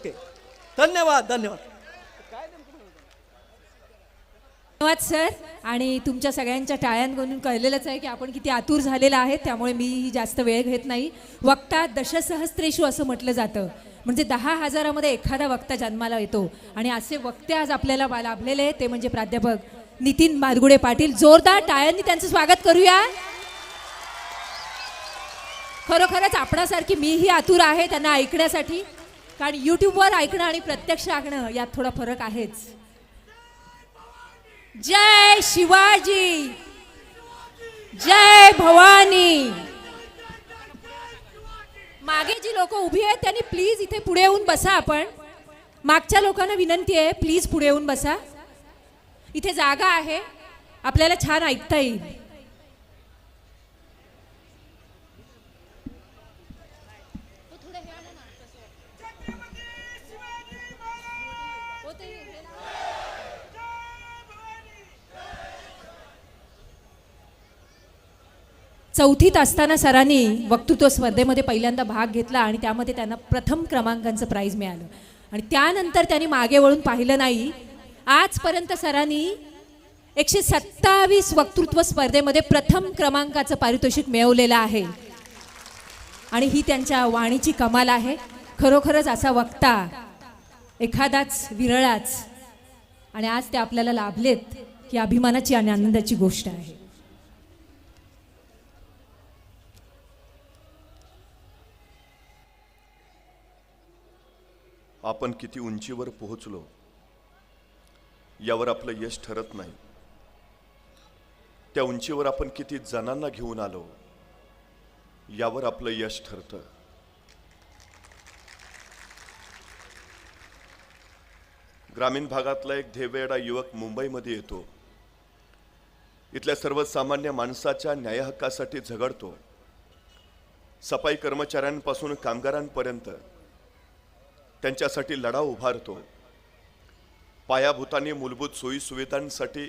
Okay, धन्यवाद धन्यवाद. धन्यवाद सर. आणि तुमच्या सगळ्यांच्या टाळ्यांकडून कळलेलंच आहे की आपण किती आतुर झालेला आहे, त्यामुळे मी जास्त वेळ घेत नाही. वक्ता दशसहस्त्रेषु असं म्हटलं जातं, म्हणजे 10,000मध्ये एखादा वक्ता जन्माला येतो. आणि असे वक्ते आज आपल्याला लाभलेले ते म्हणजे प्राध्यापक नितीन मादगुडे पाटील. जोरदार टाळ्यांनी त्यांचं स्वागत करूया. खरोखरच आपणासारखी मीही आतुर आहे त्यांना ऐकण्यासाठी, कारण यूट्यूबवर ऐकणं आणि प्रत्यक्ष ऐकणं यात थोडा फरक आहेच. जय शिवाजी, जय भवानी. मागे जी लोक उभी आहेत त्यांनी प्लीज इथे पुढे येऊन बसा. आपण मागच्या लोकांना विनंती आहे, प्लीज पुढे येऊन बसा. इथे जागा आहे, आपल्याला छान ऐकता येईल. चौथीत असताना सरांनी वक्तृत्व स्पर्धेमध्ये पहिल्यांदा भाग घेतला आणि त्यामध्ये त्यांना प्रथम क्रमांकाचं प्राईज मिळालं. आणि त्यानंतर त्यांनी मागे वळून पाहिलं नाही. आजपर्यंत सरांनी 127 वक्तृत्व स्पर्धेमध्ये प्रथम क्रमांकाचं पारितोषिक मिळवलेलं आहे. आणि ही त्यांच्या वाणीची कमाल आहे. खरोखरच असा वक्ता एखादाच विरळाच, आणि आज ते आपल्याला लाभलेत ही अभिमानाची आणि आनंदाची गोष्ट आहे. आपण किती उंचीवर पोहोचलो यावर आपलं यश ठरत नाही, त्या उंचीवर आपण किती जणांना घेऊन आलो यावर आपलं यश ठरतं. ग्रामीण भागातला एक ध्येयवेडा युवक मुंबईमध्ये येतो. इथल्या सर्वसामान्य माणसाच्या न्यायहक्कासाठी झगडतो. सफाई कर्मचाऱ्यांपासून कामगारांपर्यंत त्यांच्यासाठी लढा उभारतो. पायाभूताने मूलभूत सोयी सुविधांसाठी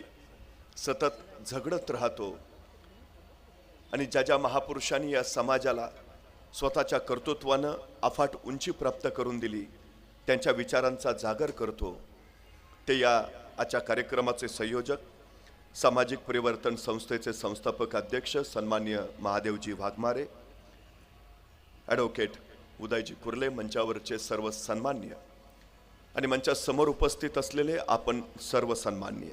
सतत झगडत राहतो. आणि ज्या ज्या महापुरुषांनी या समाजाला स्वतःच्या कर्तृत्वानं अफाट उंची प्राप्त करून दिली त्यांच्या विचारांचा जागर करतो. ते या आजच्या कार्यक्रमाचे संयोजक, सामाजिक परिवर्तन संस्थेचे संस्थापक अध्यक्ष सन्माननीय महादेवजी वाघमारे, ॲडव्होकेट उदयजी कुर्ले, मंचावरचे सर्व सन्माननीय आणि मंचासमोर उपस्थित असलेले आपण सर्व सन्माननीय.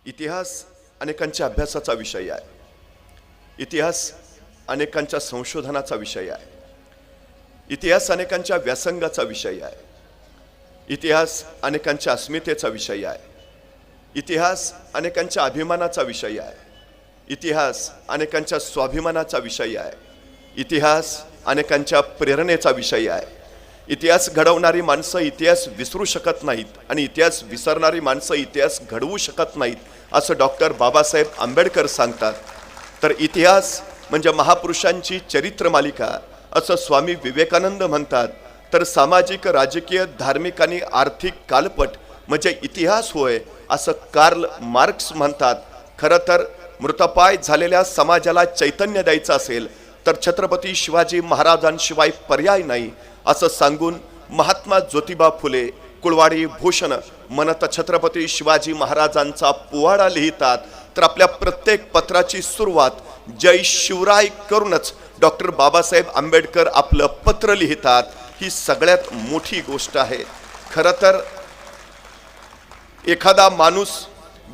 इतिहास अनेकांच्या अभ्यासाचा विषय आहे. इतिहास अनेकांच्या संशोधनाचा विषय आहे. इतिहास अनेकांच्या व्यासंगाचा विषय आहे. इतिहास अनेकांच्या अस्मितेचा विषय आहे. इतिहास अनेकांच्या अभिमानाचा विषय आहे. इतिहास अनेकांच्या स्वाभिमानाचा विषय आहे. इतिहास अनेकांच्या प्रेरणेचा विषय आहे. इतिहास घडवणारी माणसं इतिहास विसरू शकत नाहीत आणि इतिहास विसरणारी माणसं इतिहास घडवू शकत नाहीत असं डॉक्टर बाबासाहेब आंबेडकर सांगतात. तर इतिहास म्हणजे महापुरुषांची चरित्र मालिका असं स्वामी विवेकानंद म्हणतात. तर सामाजिक, राजकीय, धार्मिक आणि आर्थिक कालपट म्हणजे इतिहास होय असं कार्ल मार्क्स म्हणतात. खरं तर मृतपाय झालेल्या समाजाला चैतन्य द्यायचं असेल तर छत्रपती शिवाजी महाराजांशिवाय पर्याय नाही असं सांगून महात्मा ज्योतिबा फुले कुळवाडी भूषण म्हणत छत्रपती शिवाजी महाराजांचा पोवाडा लिहितात. तर आपल्या प्रत्येक पत्राची सुरुवात जय शिवराय करूनच डॉक्टर बाबासाहेब आंबेडकर आपलं पत्र लिहितात. ही सगळ्यात मोठी गोष्ट आहे. खरं तर एखादा माणूस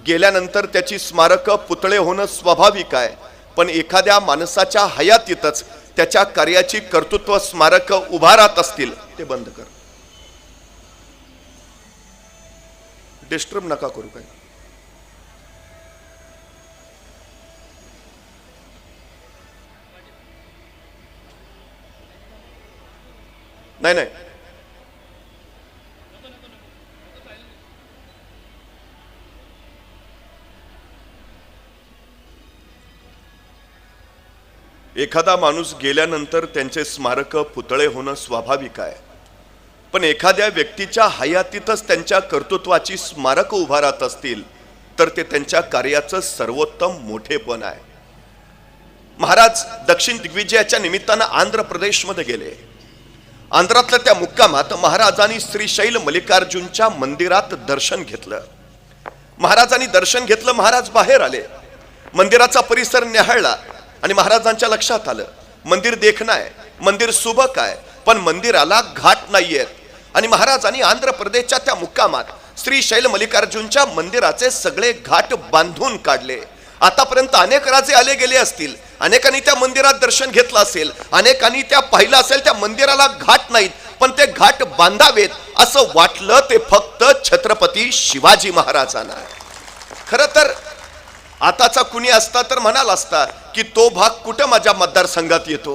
गेल्यानंतर त्याची स्मारकं पुतळे होणं स्वाभाविक आहे, पण एखाद्या माणसाच्या हयातीतच त्याच्या कार्याची कर्तृत्व स्मारकं उभारत असतील. ते बंद कर, डिस्टर्ब नका करू. काय नाही नाही, एखादा माणूस गेल्यानंतर त्यांचे स्मारक पुतळे होणं स्वाभाविक आहे, पण एखाद्या व्यक्तीच्या हयातीतच त्यांच्या कर्तृत्वाची स्मारक उभारत असतील तर ते त्यांच्या कार्याचं सर्वोत्तम मोठेपण आहे. महाराज दक्षिण दिग्विजयाच्या निमित्तानं आंध्र प्रदेशमध्ये गेले आंध्रातल्या त्या मुक्कामात महाराजांनी श्रीशैल मल्लिकार्जुनच्या मंदिरात दर्शन घेतलं. महाराजांनी दर्शन घेतलं, महाराज बाहेर आले, मंदिराचा परिसर न्याहाळला आणि महाराजांच्या लक्षात आलं मंदिर देखणं आहे, मंदिर सुबक आहे, पण मंदिराला घाट नाहीयेत. आणि महाराजांनी आंध्र प्रदेशच्या त्या मुक्कामात श्रीशैल मल्लिकार्जुनच्या मंदिराचे सगळे घाट बांधून काढले. आतापर्यंत अनेक राजे आले गेले असतील, अनेकांनी त्या मंदिरात दर्शन घेतलं असेल, अनेकांनी त्या पाहिलं असेल, त्या मंदिराला घाट नाहीत, पण ते घाट बांधावेत असं वाटलं ते फक्त छत्रपती शिवाजी महाराजांना. खरं तर आताचा कुणी असता तर म्हणाला असता की तो भाग कुठं माझ्या मतदारसंघात येतो,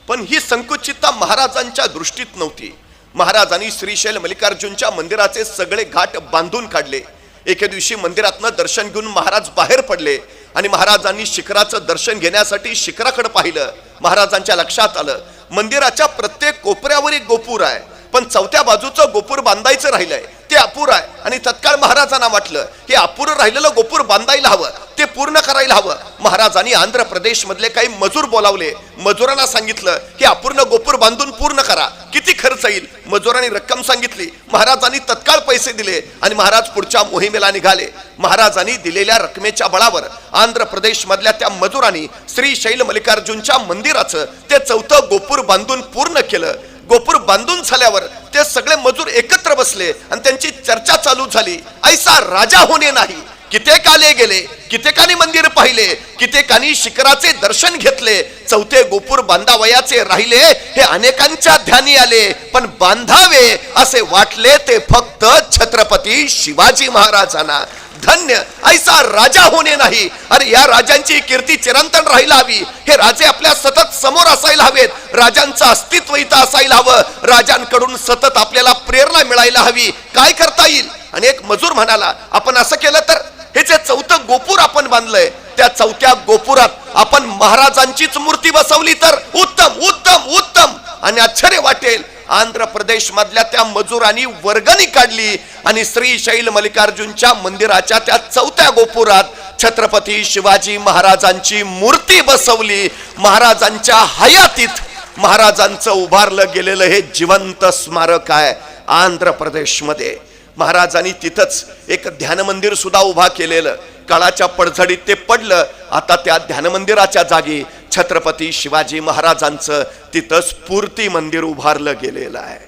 पण ही संकुचितता महाराजांच्या दृष्टीत नव्हती. महाराजांनी श्रीशैल मल्लिकार्जुनच्या मंदिराचे सगळे घाट बांधून काढले. एके दिवशी मंदिरातनं दर्शन घेऊन महाराज बाहेर पडले आणि महाराजांनी शिखराचं दर्शन घेण्यासाठी शिखराकडे पाहिलं. महाराजांच्या लक्षात आलं मंदिराच्या प्रत्येक कोपऱ्यावर एक गोपूर आहे, पण चौथ्या बाजूचं गोपूर बांधायचं राहिलंय, ते अपुर आहे. आणि तत्काळ महाराजांना वाटलं की अपुरं राहिलेलं गोपूर बांधायला हवं, ते पूर्ण करायला हवं. महाराजांनी आंध्र प्रदेश मधले काही मजूर बोलावले, मजुरांना सांगितलं की अपूर्ण गोपूर बांधून पूर्ण करा, किती खर्च येईल. मजुरांनी रक्कम सांगितली, महाराजांनी तत्काळ पैसे दिले आणि महाराज पुढच्या मोहिमेला निघाले. महाराजांनी दिलेल्या रकमेच्या बळावर आंध्र प्रदेश मधल्या त्या मजुरांनी श्रीशैल मल्लिकार्जुनच्या मंदिराचं ते चौथं गोपूर बांधून पूर्ण केलं. गोपूर बांधून झाल्यावर ते सगळे मजूर एकत्र बसले आणि त्यांची चर्चा चालू झाली. ऐसा राजा होणे नाही. कित्येक आले गेले, कित्येकानी मंदिर पाहिले, कित्येकानी शिखराचे दर्शन घेतले, चौथे गोपूर बांधावयाचे राहिले हे अनेकांच्या ध्यानी आले, पण बांधावे असे वाटले ते फक्त छत्रपती शिवाजी महाराजांना. धन्य ऐसा राजा होणे नाही. अरे या राजांची कीर्ती चिरंतन राहायला हवी. हे राजे आपल्या सतत समोर असायला हवेत. राजांचं अस्तित्व इथं असायला हवं. राजांकडून सतत आपल्याला प्रेरणा मिळायला हवी. काय करता येईल. आणि एक मजूर म्हणाला, आपण असं केलं तर हे जे चौथं गोपूर आपण बांधलंय, त्या चौथ्या गोपुरात आपण महाराजांचीच मूर्ती बसवली तर उत्तम उत्तम उत्तम. आणि आश्चर्य वाटेल, आंध्र प्रदेश मधल्या त्या मजुरांनी वर्गणी काढली आणि श्रीशैल मल्लिकार्जुनच्या मंदिराच्या त्या चौथ्या गोपुरात छत्रपती शिवाजी महाराजांची मूर्ती बसवली. महाराजांच्या हयातीत महाराजांचं उभारलं गेलेलं हे जिवंत स्मारक आहे आंध्र प्रदेशमध्ये. महाराजांनी तिथंच एक ध्यान मंदिर सुद्धा उभा केलेलं. काळाच्या पडझडीत ते पडलं. आता त्या ध्यान मंदिराच्या जागी छत्रपती शिवाजी महाराजांचं तिथं स्फूर्ती मंदिर उभारलं गेलेलं आहे.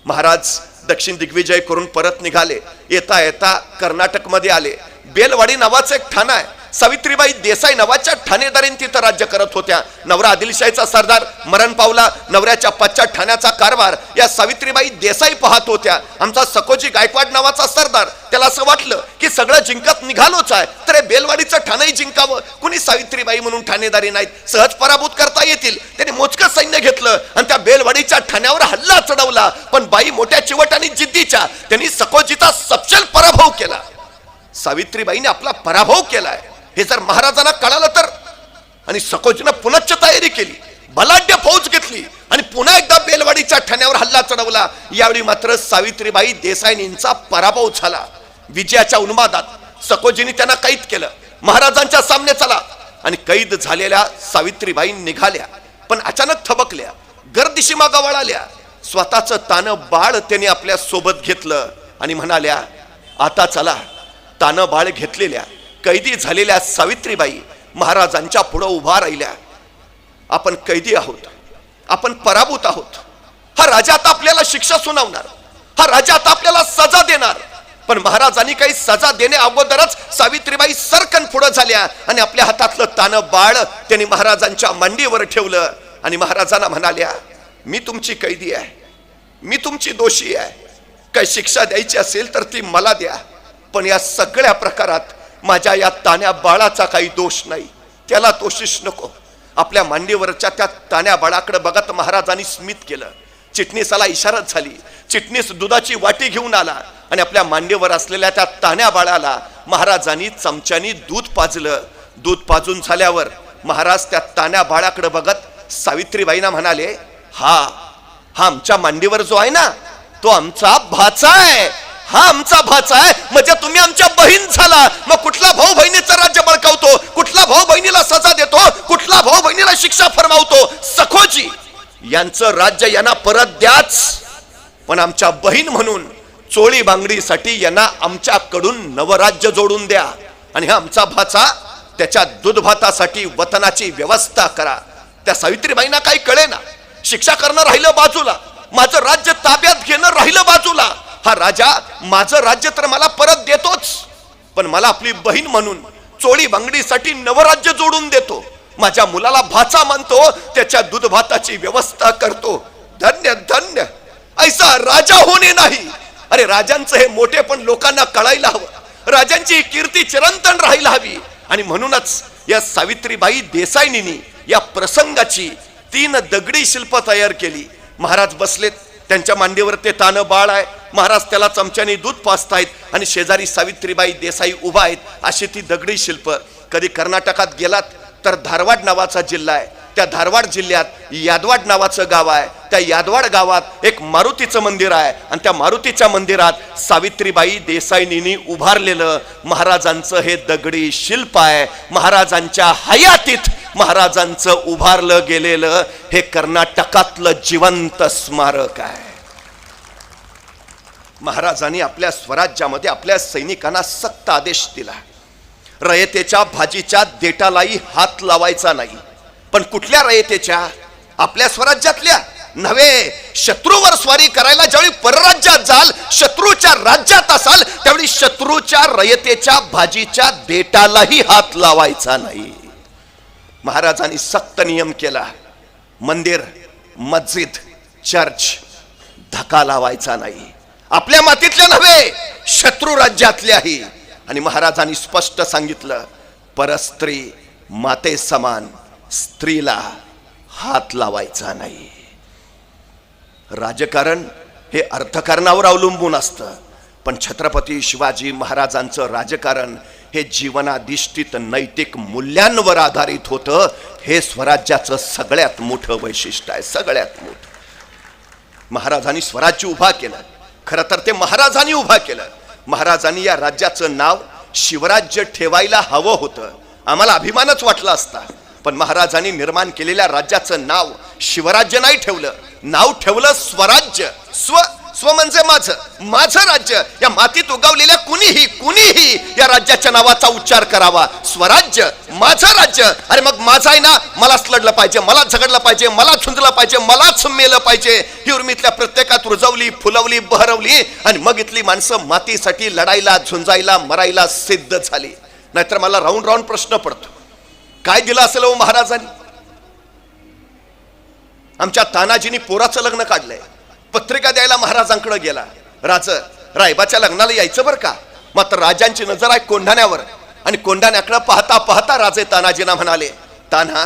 महाराज दक्षिण दिग्विजय करून परत निघाले. येता येता कर्नाटक मध्ये आले. बेलवाडी नावाचं एक ठाणं आहे. सावित्रीबाई देसाई नावाच्या ठाणेदारीने तिथं राज्य करत होत्या. नवरा आदिलशाहीचा सरदार मरण पावला. नवऱ्याच्या पश्चात ठाण्याचा कारभार या सावित्रीबाई देसाई पाहत होत्या. आमचा सकोजी गायकवाड नावाचा सरदार, त्याला असं वाटलं की सगळं जिंकत निघालोच आहे, तर बेलवाडीचं ठाणंही जिंकावं. कुणी सावित्रीबाई म्हणून ठाणेदारी नाहीत, सहज पराभूत करता येतील. त्यांनी मोजकं सैन्य घेतलं आणि त्या बेलवाडीच्या ठाण्यावर हल्ला चढवला. पण बाई मोठ्या चिवट आणि जिद्दीच्या, त्यांनी सकोजीचा सपशेल पराभव केला. सावित्रीबाईने आपला पराभव केलाय हे जर महाराजांना कळालं तर. आणि सकोजीनं पुनश्च तयारी केली, बलाढ्य फौज घेतली आणि पुन्हा एकदा बेलवाडीच्या ठाण्यावर हल्ला चढवला. यावेळी मात्र सावित्रीबाई देसाईंचा पराभव झाला. विजयाच्या उन्मादात सकोजीने त्यांना कैद केलं. महाराजांच्या सामने चला. आणि कैद झालेल्या सावित्रीबाई निघाल्या, पण अचानक थबकल्या, गर्दिशी मागा वळाल्या. स्वतःचं तानं बाळ त्यांनी आपल्या सोबत घेतलं आणि म्हणाल्या, आता चला. तानं बाळ घेतलेल्या कैदी झालेल्या सावित्रीबाई महाराजांच्या पुढे उभा राहिल्या. आपण कैदी आहोत, आपण पराभूत आहोत. हा राजा आता आपल्याला शिक्षा सुनावणार, हा राजा आता आपल्याला सजा देणार. पण महाराजांनी काही सजा देण्या अगोदरच सावित्रीबाई सरकन पुढे झाल्या आणि आपल्या हातातलं तानं बाळ त्यांनी महाराजांच्या मांडीवर ठेवलं आणि महाराजांना म्हणाल्या, मी तुमची कैदी आहे, मी तुमची दोषी आहे. काही शिक्षा द्यायची असेल तर ती मला द्या, पण या सगळ्या प्रकारात माझ्या या तान्या बाळाचा काही दोष नाही, त्याला दोषीच नको. आपल्या मांडीवरच्या त्या तान्या बाळाकडे बघत महाराजांनी स्मित केलं. चिटणीसाला इशारत झाली. चिटणीस दुधाची वाटी घेऊन आला आणि आपल्या मांडीवर असलेल्या त्या तान्या बाळाला महाराजांनी चमच्यानी दूध पाजलं. दूध पाजून झाल्यावर महाराज त्या तान्या बाळाकडे बघत सावित्रीबाईंना म्हणाले, हा आमच्या मांडीवर जो आहे ना, तो आमचा भाचा आहे, हा आमचा भाचा आहे. म्हणजे तुम्ही आमच्या बहीण झाला. मग कुठला भाऊ बहिणीचं राज्य बळकावतो, कुठला भाऊ बहिणीला सजा देतो, कुठला भाऊ बहिणीला शिक्षा फरमावतो. सखोजी यांचं राज्य यांना परत द्याच, पण आमच्या बहीण म्हणून चोळी बांगडीसाठी यांना आमच्याकडून नवराज्य जोडून द्या, आणि हा आमचा भाचा त्याच्या दूध भातासाठी वतनाची व्यवस्था करा. त्या सावित्रीबाईंना काही कळेना. शिक्षा करणं राहिलं बाजूला, माझं राज्य ताब्यात घेणं राहिलं बाजूला. हा राजा माझं राज्य तर मला परत देतोच, पण मला आपली बहीण म्हणून चोळी बांगडीसाठी नवराज्य जोडून देतो. माझ्या मुलाला भाचा मानतो, त्याच्या दूध भाताची व्यवस्था करतो. धन्य धन्य ऐसा राजा होणे नाही. अरे राजांचं हे मोठे पण लोकांना कळायला हवं. राजांची कीर्ती चिरंतन राहायला हवी. आणि म्हणूनच या सावित्रीबाई देसाईंनी या प्रसंगाची 3 दगडी शिल्प तयार केली. महाराज बसलेत, त्यांच्या मांडीवर ते तानं बाळ आहे. महाराज त्याला चमच्याने दूध पाजतायत आणि शेजारी सावित्रीबाई देसाई उभा आहेत. अशी ती दगडी शिल्प. कधी कर्नाटकात गेलात तर धारवाड नावाचा जिल्हा आहे, त्या धारवाड जिल्ह्यात यादवाड नावाचं गाव आहे. त्या यादवाड गावात एक मारुतीचं मंदिर आहे, आणि त्या मारुतीच्या मंदिरात सावित्रीबाई देसाईंनी उभारलेलं महाराजांचं हे दगडी शिल्प आहे. महाराजांच्या हयातीत महाराजांचं उभारलं गेलेलं हे कर्नाटकातलं जिवंत स्मारक आहे. महाराजांनी आपल्या स्वराज्यामध्ये आपल्या सैनिकांना सक्त आदेश दिला, रयतेच्या भाजीच्या देठालाही हात लावायचा नाही. पण कुठल्या रयतेच्या? आपल्या स्वराज्यातल्या नव्हे. शत्रूवर स्वारी करायला ज्यावेळी परराज्यात जाल, शत्रूच्या राज्यात असाल, त्यावेळी शत्रूच्या रयतेच्या भाजीच्या देठालाही हात लावायचा नाही. महाराजांनी सक्त नियम केला. मंदिर, मस्जिद, चर्च धक्का लावायचा नाही. आपल्या मातीतल्या नव्हे, शत्रू राज्यातल्याही. आणि महाराजांनी स्पष्ट सांगितलं, परस्त्री माते समान, स्त्रीला हात लावायचा नाही. राजकारण हे अर्थकारणावर अवलंबून असतं, पण छत्रपती शिवाजी महाराजांचं राजकारण हे जीवनाधिष्ठित नैतिक मूल्यांवर आधारित होतं. हे स्वराज्याचं सगळ्यात मोठं वैशिष्ट्य आहे, सगळ्यात मोठं. महाराजांनी स्वराज्य उभा केलं. खरं तर ते महाराजांनी उभा केलं. महाराजांनी या राज्याचं नाव शिवराज्य ठेवायला हवं होतं, आम्हाला अभिमानच वाटला असता. पण महाराजांनी निर्माण केलेल्या राज्याचं नाव शिवराज्य नाही ठेवलं, नाव ठेवलं स्वराज्य. स्व म्हणजे माझं, माझं राज्य. या मातीत उगवलेल्या कुणीही या राज्याच्या नावाचा उच्चार करावा. स्वराज्य, माझं राज्य. अरे मग माझं आहे ना, मलाच लढलं पाहिजे, मलाच झगडलं पाहिजे, मलाच झुंजलं पाहिजे, मलाच मेलं पाहिजे. ही उर्मीतल्या प्रत्येकात रुजवली, फुलवली, बहरवली, आणि मग इथली माणसं मातीसाठी लढायला, झुंजायला, मरायला सिद्ध झाली. नाहीतर मला राऊंड राऊंड प्रश्न पडतो, काय दिलं असेल हो महाराजांनी? आमच्या तानाजीनी पोराचं लग्न काढलंय, पत्रिका द्यायला महाराजांकडे गेला. रायबाच्या लग्नाला यायचं बरं का. मात्र राजांची नजर आहे कोंढाण्यावर, आणि कोंढाण्याकडे पाहता पाहता राजे तानाजींना म्हणाले, तान्हा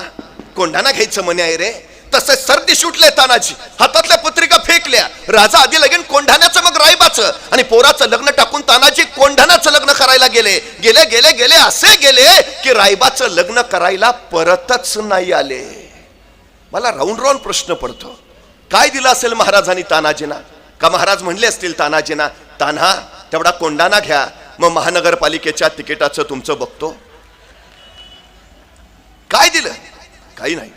कोंढाणा घ्यायचं म्हणे आहे रे. तसे सर्दी सुटले तानाजी, हातातल्या पत्रिका फेकल्या. राजा आधी लगीन कोंढाण्याचं, मग रायबाचं, आणि पोराचं लग्न टाकून तानाजी कोंढाण्याचं लग्न करायला गेले. गेले गेले गेले असे गेले की रायबाचं लग्न करायला परतच नाही आले. मला राऊंड राऊंड प्रश्न पडतो, काय दिलं असेल महाराजांनी तानाजींना? का महाराज म्हणले असतील तानाजींना, तान्हा तेवढा कोंढाणा घ्या, मग महानगरपालिकेच्या तिकिटाचं तुमचं बघतो. काय दिलं? काही नाही.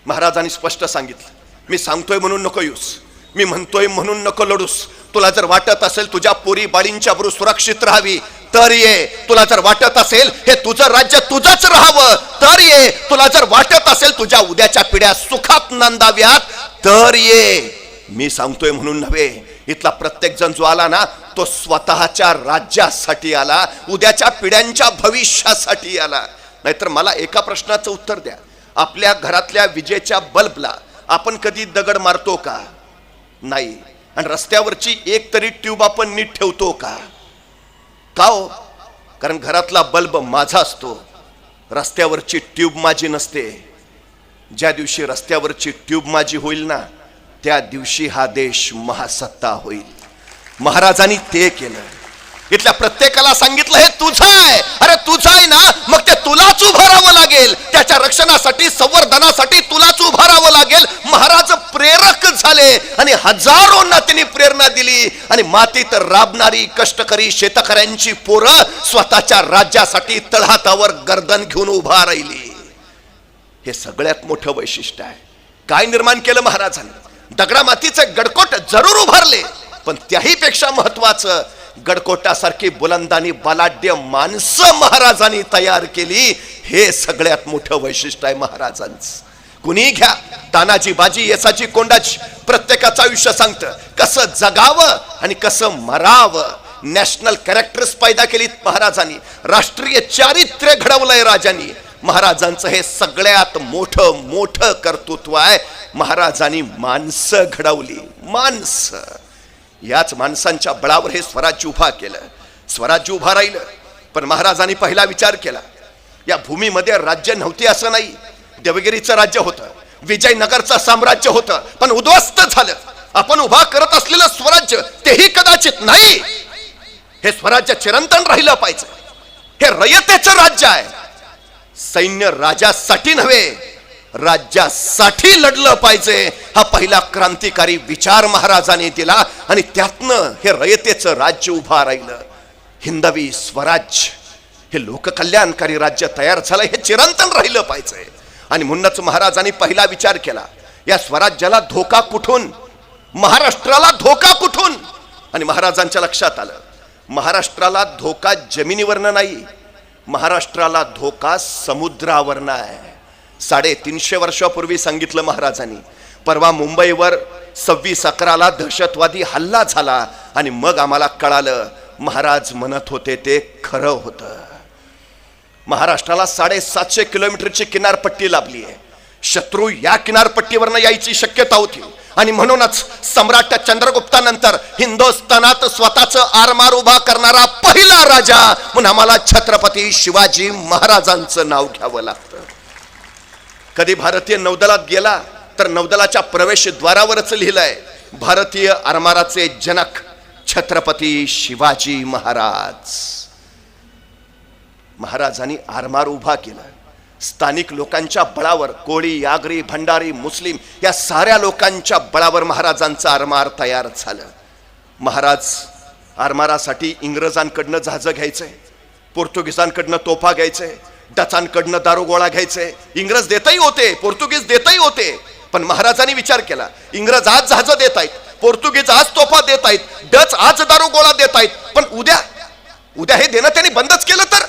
महाराजांनी स्पष्ट सांगितलं, मी सांगतोय म्हणून नको येऊस, मी म्हणतोय म्हणून नको लढूस. तुला जर वाटत असेल तुझ्या पोरी बाळींच्या बरोबर सुरक्षित राहावी तर ये. तुला जर वाटत असेल हे तुझं राज्य तुझंच राहावं तर ये. तुला जर वाटत असेल तुझ्या उद्याच्या पिढ्या सुखात नांदाव्यात तर ये. मी सांगतोय म्हणून नव्हे. इथला प्रत्येक जण जो आला ना, तो स्वतःच्या राज्यासाठी आला, उद्याच्या पिढ्यांच्या भविष्यासाठी आला. नाहीतर मला एका प्रश्नाचं उत्तर द्या, आपल्या घरातल्या विजेच्या बल्बला आपण कधी दगड मारतो का? नाही. आणि रस्त्यावरची एक तरी ट्यूब आपण नीट ठेवतो का? का हो? कारण घरातला बल्ब माझा असतो, रस्त्यावरची ट्यूब माझी नसते. ज्या दिवशी रस्त्यावरची ट्यूब माझी होईल ना, त्या दिवशी हा देश महासत्ता होईल. महाराजांनी ते केलं. इथल्या प्रत्येकाला सांगितलं हे तुझं आहे. अरे तुझं आहे ना, मग ते तुलाच उभं राहावं लागेल. त्याच्या रक्षणासाठी, संवर्धनासाठी तुलाच उभं राहावं लागेल. महाराज प्रेरक झाले आणि हजारोंना त्यांनी प्रेरणा दिली. आणि मातीत राबणारी कष्टकरी शेतकऱ्यांची पोरं स्वतःच्या राज्यासाठी तळहातावर गर्दन घेऊन उभा राहिली. हे सगळ्यात मोठं वैशिष्ट्य आहे. काय निर्माण केलं महाराजांनी? दगडामातीचे गडकोट जरूर उभारले, पण त्याही पेक्षा महत्वाचं गडकोटासारखी बुलंद आणि बलाढ्य माणसं महाराजांनी तयार केली. हे सगळ्यात मोठं वैशिष्ट्य आहे महाराजांचं. कुणी घ्या, तानाजी, बाजी, येसाची, कोंडाची, प्रत्येकाचं आयुष्य सांगतं कसं जगावं आणि कसं मरावं. नॅशनल कॅरेक्टर्स पैदा केलीत महाराजांनी, राष्ट्रीय चारित्र्य घडवलंय राजांनी. महाराजांचं हे सगळ्यात मोठं मोठं कर्तृत्व आहे. महाराजांनी माणसं घडवली, माणसं. याच माणसांच्या बळावर हे स्वराज्य उभा केलं. स्वराज्य उभा राहिलं, पण महाराजांनी पहिला विचार केला, या भूमीमध्ये राज्य नव्हते असं नाही. देवगिरीचं राज्य होतं, विजयनगरचं साम्राज्य होतं, पण उद्ध्वस्त झालं. आपण उभा करत असलेलं स्वराज्य तेही कदाचित नाही. हे स्वराज्य चिरंतन राहिलं पाहिजे. हे रयतेचं राज्य आहे. सैन्य राजासाठी नव्हे, राज्यासाठी लढलं पाहिजे. हा पहिला क्रांतिकारी विचार महाराजांनी दिला आणि त्यातनं हे रयतेचं राज्य उभा राहिलं. हिंदवी स्वराज्य हे लोककल्याणकारी राज्य तयार झालं, हे चिरंतन राहिलं पाहिजे. आणि म्हणूनच महाराजांनी पहिला विचार केला, या स्वराज्याला धोका कुठून, महाराष्ट्राला धोका कुठून. आणि महाराजांच्या लक्षात आलं, महाराष्ट्राला धोका जमिनीवरनं नाही, महाराष्ट्राला धोका समुद्रावरनं आहे. 350 वर्षापूर्वी सांगितलं महाराजांनी. परवा मुंबईवर 26/11 दहशतवादी हल्ला झाला आणि मग आम्हाला कळालं महाराज म्हणत होते ते खरं होतं. महाराष्ट्राला 750 किलोमीटरची किनारपट्टी लाभली आहे. शत्रू या किनारपट्टीवरनं यायची शक्यता होती आणि म्हणूनच सम्राट चंद्रगुप्तानंतर हिंदुस्थानात स्वतःचं आरमार उभा करणारा पहिला राजा म्हणून आम्हाला छत्रपती शिवाजी महाराजांचं नाव घ्यावं लागतं. कधी भारतीय नौदलात गेला तर नौदलाच्या प्रवेशद्वारावरच लिहिलंय, भारतीय आरमाराचे जनक छत्रपती शिवाजी महाराज. महाराजांनी आरमार उभा केला. स्थानिक लोकांच्या बळावर, कोळी, आगरी, भंडारी, मुस्लिम या साऱ्या लोकांच्या बळावर महाराजांचं आरमार तयार झालं. महाराज आरमारासाठी इंग्रजांकडनं जहाजं घ्यायचंय, पोर्तुगीजांकडनं तोफा घ्यायचंय, डचांकडनं दारुगोळा घ्यायचंय. इंग्रज देतही होते, पोर्तुगीज देतही होते, पण महाराजांनी विचार केला, इंग्रज आज जहाजं देत आहेत, पोर्तुगीज आज तोफा देत आहेत, डच आज दारुगोळा देत आहेत, पण उद्या हे देणं त्यांनी बंदच केलं तर.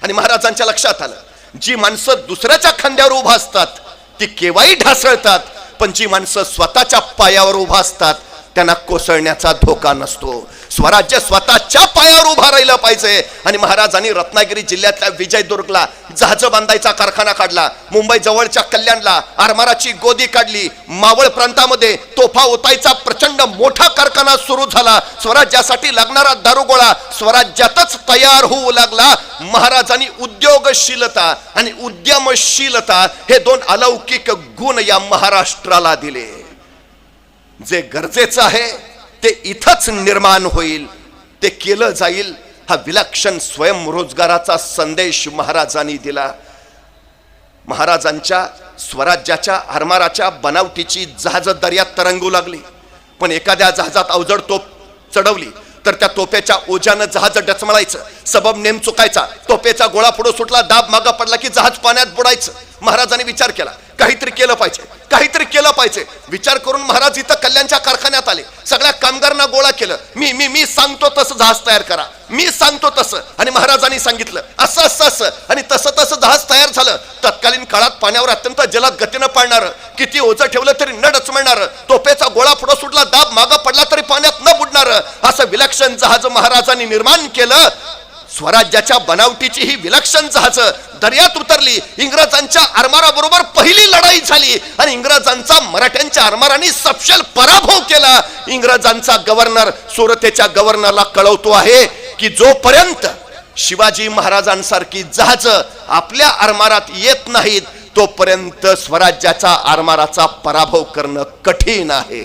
आणि महाराजांच्या लक्षात आलं, जी माणसं दुसऱ्याच्या खांद्यावर उभा असतात ती केव्हाही ढासळतात, पण जी माणसं स्वतःच्या पायावर उभा असतात त्यांना कोसळण्याचा धोका नसतो. स्वराज्य स्वतःच्या पायावर उभा राहिलं पाहिजे. आणि महाराजांनी रत्नागिरी जिल्ह्यातल्या विजयदुर्गला जहाज बांधायचा कारखाना काढला, मुंबई जवळच्या कल्याणला आरमाराची गोदी काढली, मावळ प्रांतामध्ये तोफा ओतायचा प्रचंड मोठा कारखाना सुरू झाला. स्वराज्यासाठी लागणारा दारुगोळा स्वराज्यातच तयार होऊ लागला. महाराजांनी उद्योगशीलता आणि उद्यमशीलता हे 2 अलौकिक गुण या महाराष्ट्राला दिले. जे गरजेचं आहे ते इथंच निर्माण होईल, ते केलं जाईल. हा विलक्षण स्वयंरोजगाराचा संदेश महाराजांनी दिला. महाराजांच्या स्वराज्याच्या आरमाराच्या बनावटीची जहाज दर्यात तरंगू लागली, पण एखाद्या जहाजात अवजड तोफ चढवली तर त्या तोफेच्या ओझ्यानं जहाज डचमळायचं, सबब नेम चुकायचा, तोफेचा गोळा पुढे सुटला, दाब मागा पडला की जहाज पाण्यात बुडायचं. महाराजांनी विचार केला, काहीतरी केलं पाहिजे, काहीतरी केलं पाहिजे. विचार करून महाराज इथं कल्याणच्या कारखान्यात आले, सगळ्या कामगारांना गोळा केलं, मी सांगतो तसं जहाज तयार करा, मी सांगतो तसं. आणि महाराजांनी सांगितलं असं असं असं, आणि तसं तसं जहाज तयार झालं. तत्कालीन काळात पाण्यावर अत्यंत जलद गतीनं पाळणारं, किती ओझं ठेवलं तरी न डचमळणारं, तोफेचा गोळा पुढे सुटला, दाब मागा पडला तरी पाण्यात न बुडणारं असं विलक्षण जहाज महाराजांनी निर्माण केलं. स्वराज्याच्या बनावटीची ही विलक्षण जहाज दर्यात उतरली. इंग्रजांच्या आरमाराबरोबर पहिली लढाई झाली आणि इंग्रजांचा मराठ्यांच्या आरमाराने सपशेल पराभव केला. इंग्रजांचा गव्हर्नर सुरतेच्या गव्हर्नरला कळवतो आहे की जोपर्यंत शिवाजी महाराजांसारखी जहाज आपल्या आरमारात येत नाहीत तोपर्यंत स्वराज्याचा आरमाराचा पराभव करणं कठीण आहे.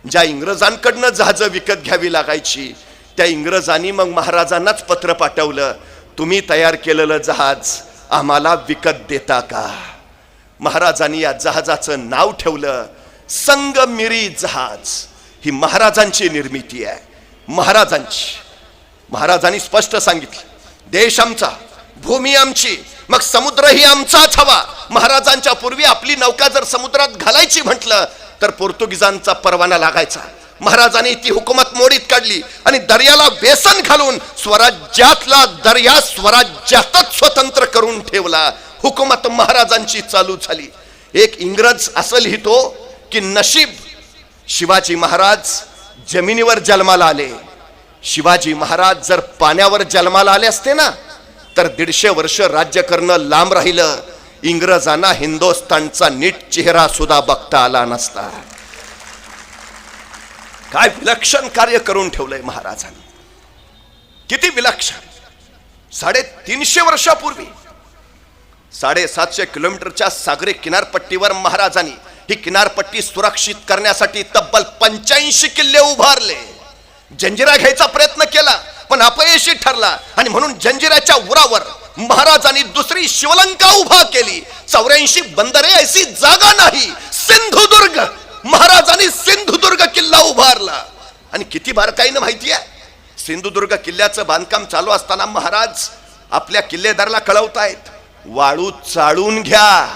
ज्या इंग्रजांकडनं जहाज विकत घ्यावी लागायची त्या इंग्रजांनी मग महाराजांनाच पत्र पाठवलं, तुम्ही तयार केलेलं जहाज आम्हाला विकत देता का. महाराजांनी या जहाजाचं नाव ठेवलं संगमिरी जहाज. ही महाराजांची निर्मिती आहे, महाराजांची. महाराजांनी स्पष्ट सांगितलं, देश आमचा, भूमी आमची, मग समुद्रही आमचाच हवा. महाराजांच्या पूर्वी आपली नौका जर समुद्रात घालायची म्हटलं तर पोर्तुगीजांचा परवाना लागायचा. महाराजांनी ती हुकूमत मोडीत काढली आणि दर्याला बेसन घालून स्वराज्यातला दर्या स्वराज्यातच स्वतंत्र करून ठेवला. हुकूमत महाराजांची चालू झाली. एक इंग्रज असं लिहितो की नशीब शिवाजी महाराज जमिनीवर जन्माला आले. शिवाजी महाराज जर पाण्यावर जन्माला आले असते ना तर 150 वर्ष राज्य करणं लांब राहिलं. इंग्रजांना हिंदुस्थानचा नीट चेहरा सुद्धा बघता आला नसता. काय विलक्षण कार्य करून ठेवलंय महाराजांनी, किती विलक्षण. 350 वर्षापूर्वी 750 किलोमीटरच्या सागरी किनारपट्टीवर महाराजांनी ही किनारपट्टी सुरक्षित करण्यासाठी तब्बल 85 किल्ले उभारले. जंजिरा घ्यायचा प्रयत्न केला पण अपयशी ठरला आणि म्हणून जंजिराच्या उरावर महाराजांनी दुसरी शिवलंका उभा केली. 84 बंदरे ऐसी जागा नाही. सिंधुदुर्ग, महाराजांनी सिंधुदुर्ग किल्ला उभारला. आणि किती बारकाईनं माहिती आहे, सिंधुदुर्ग किल्ल्याचं बांधकाम चालू असताना महाराज आपल्या किल्लेदाराला कळवतायत, वाळू चाळून घ्या,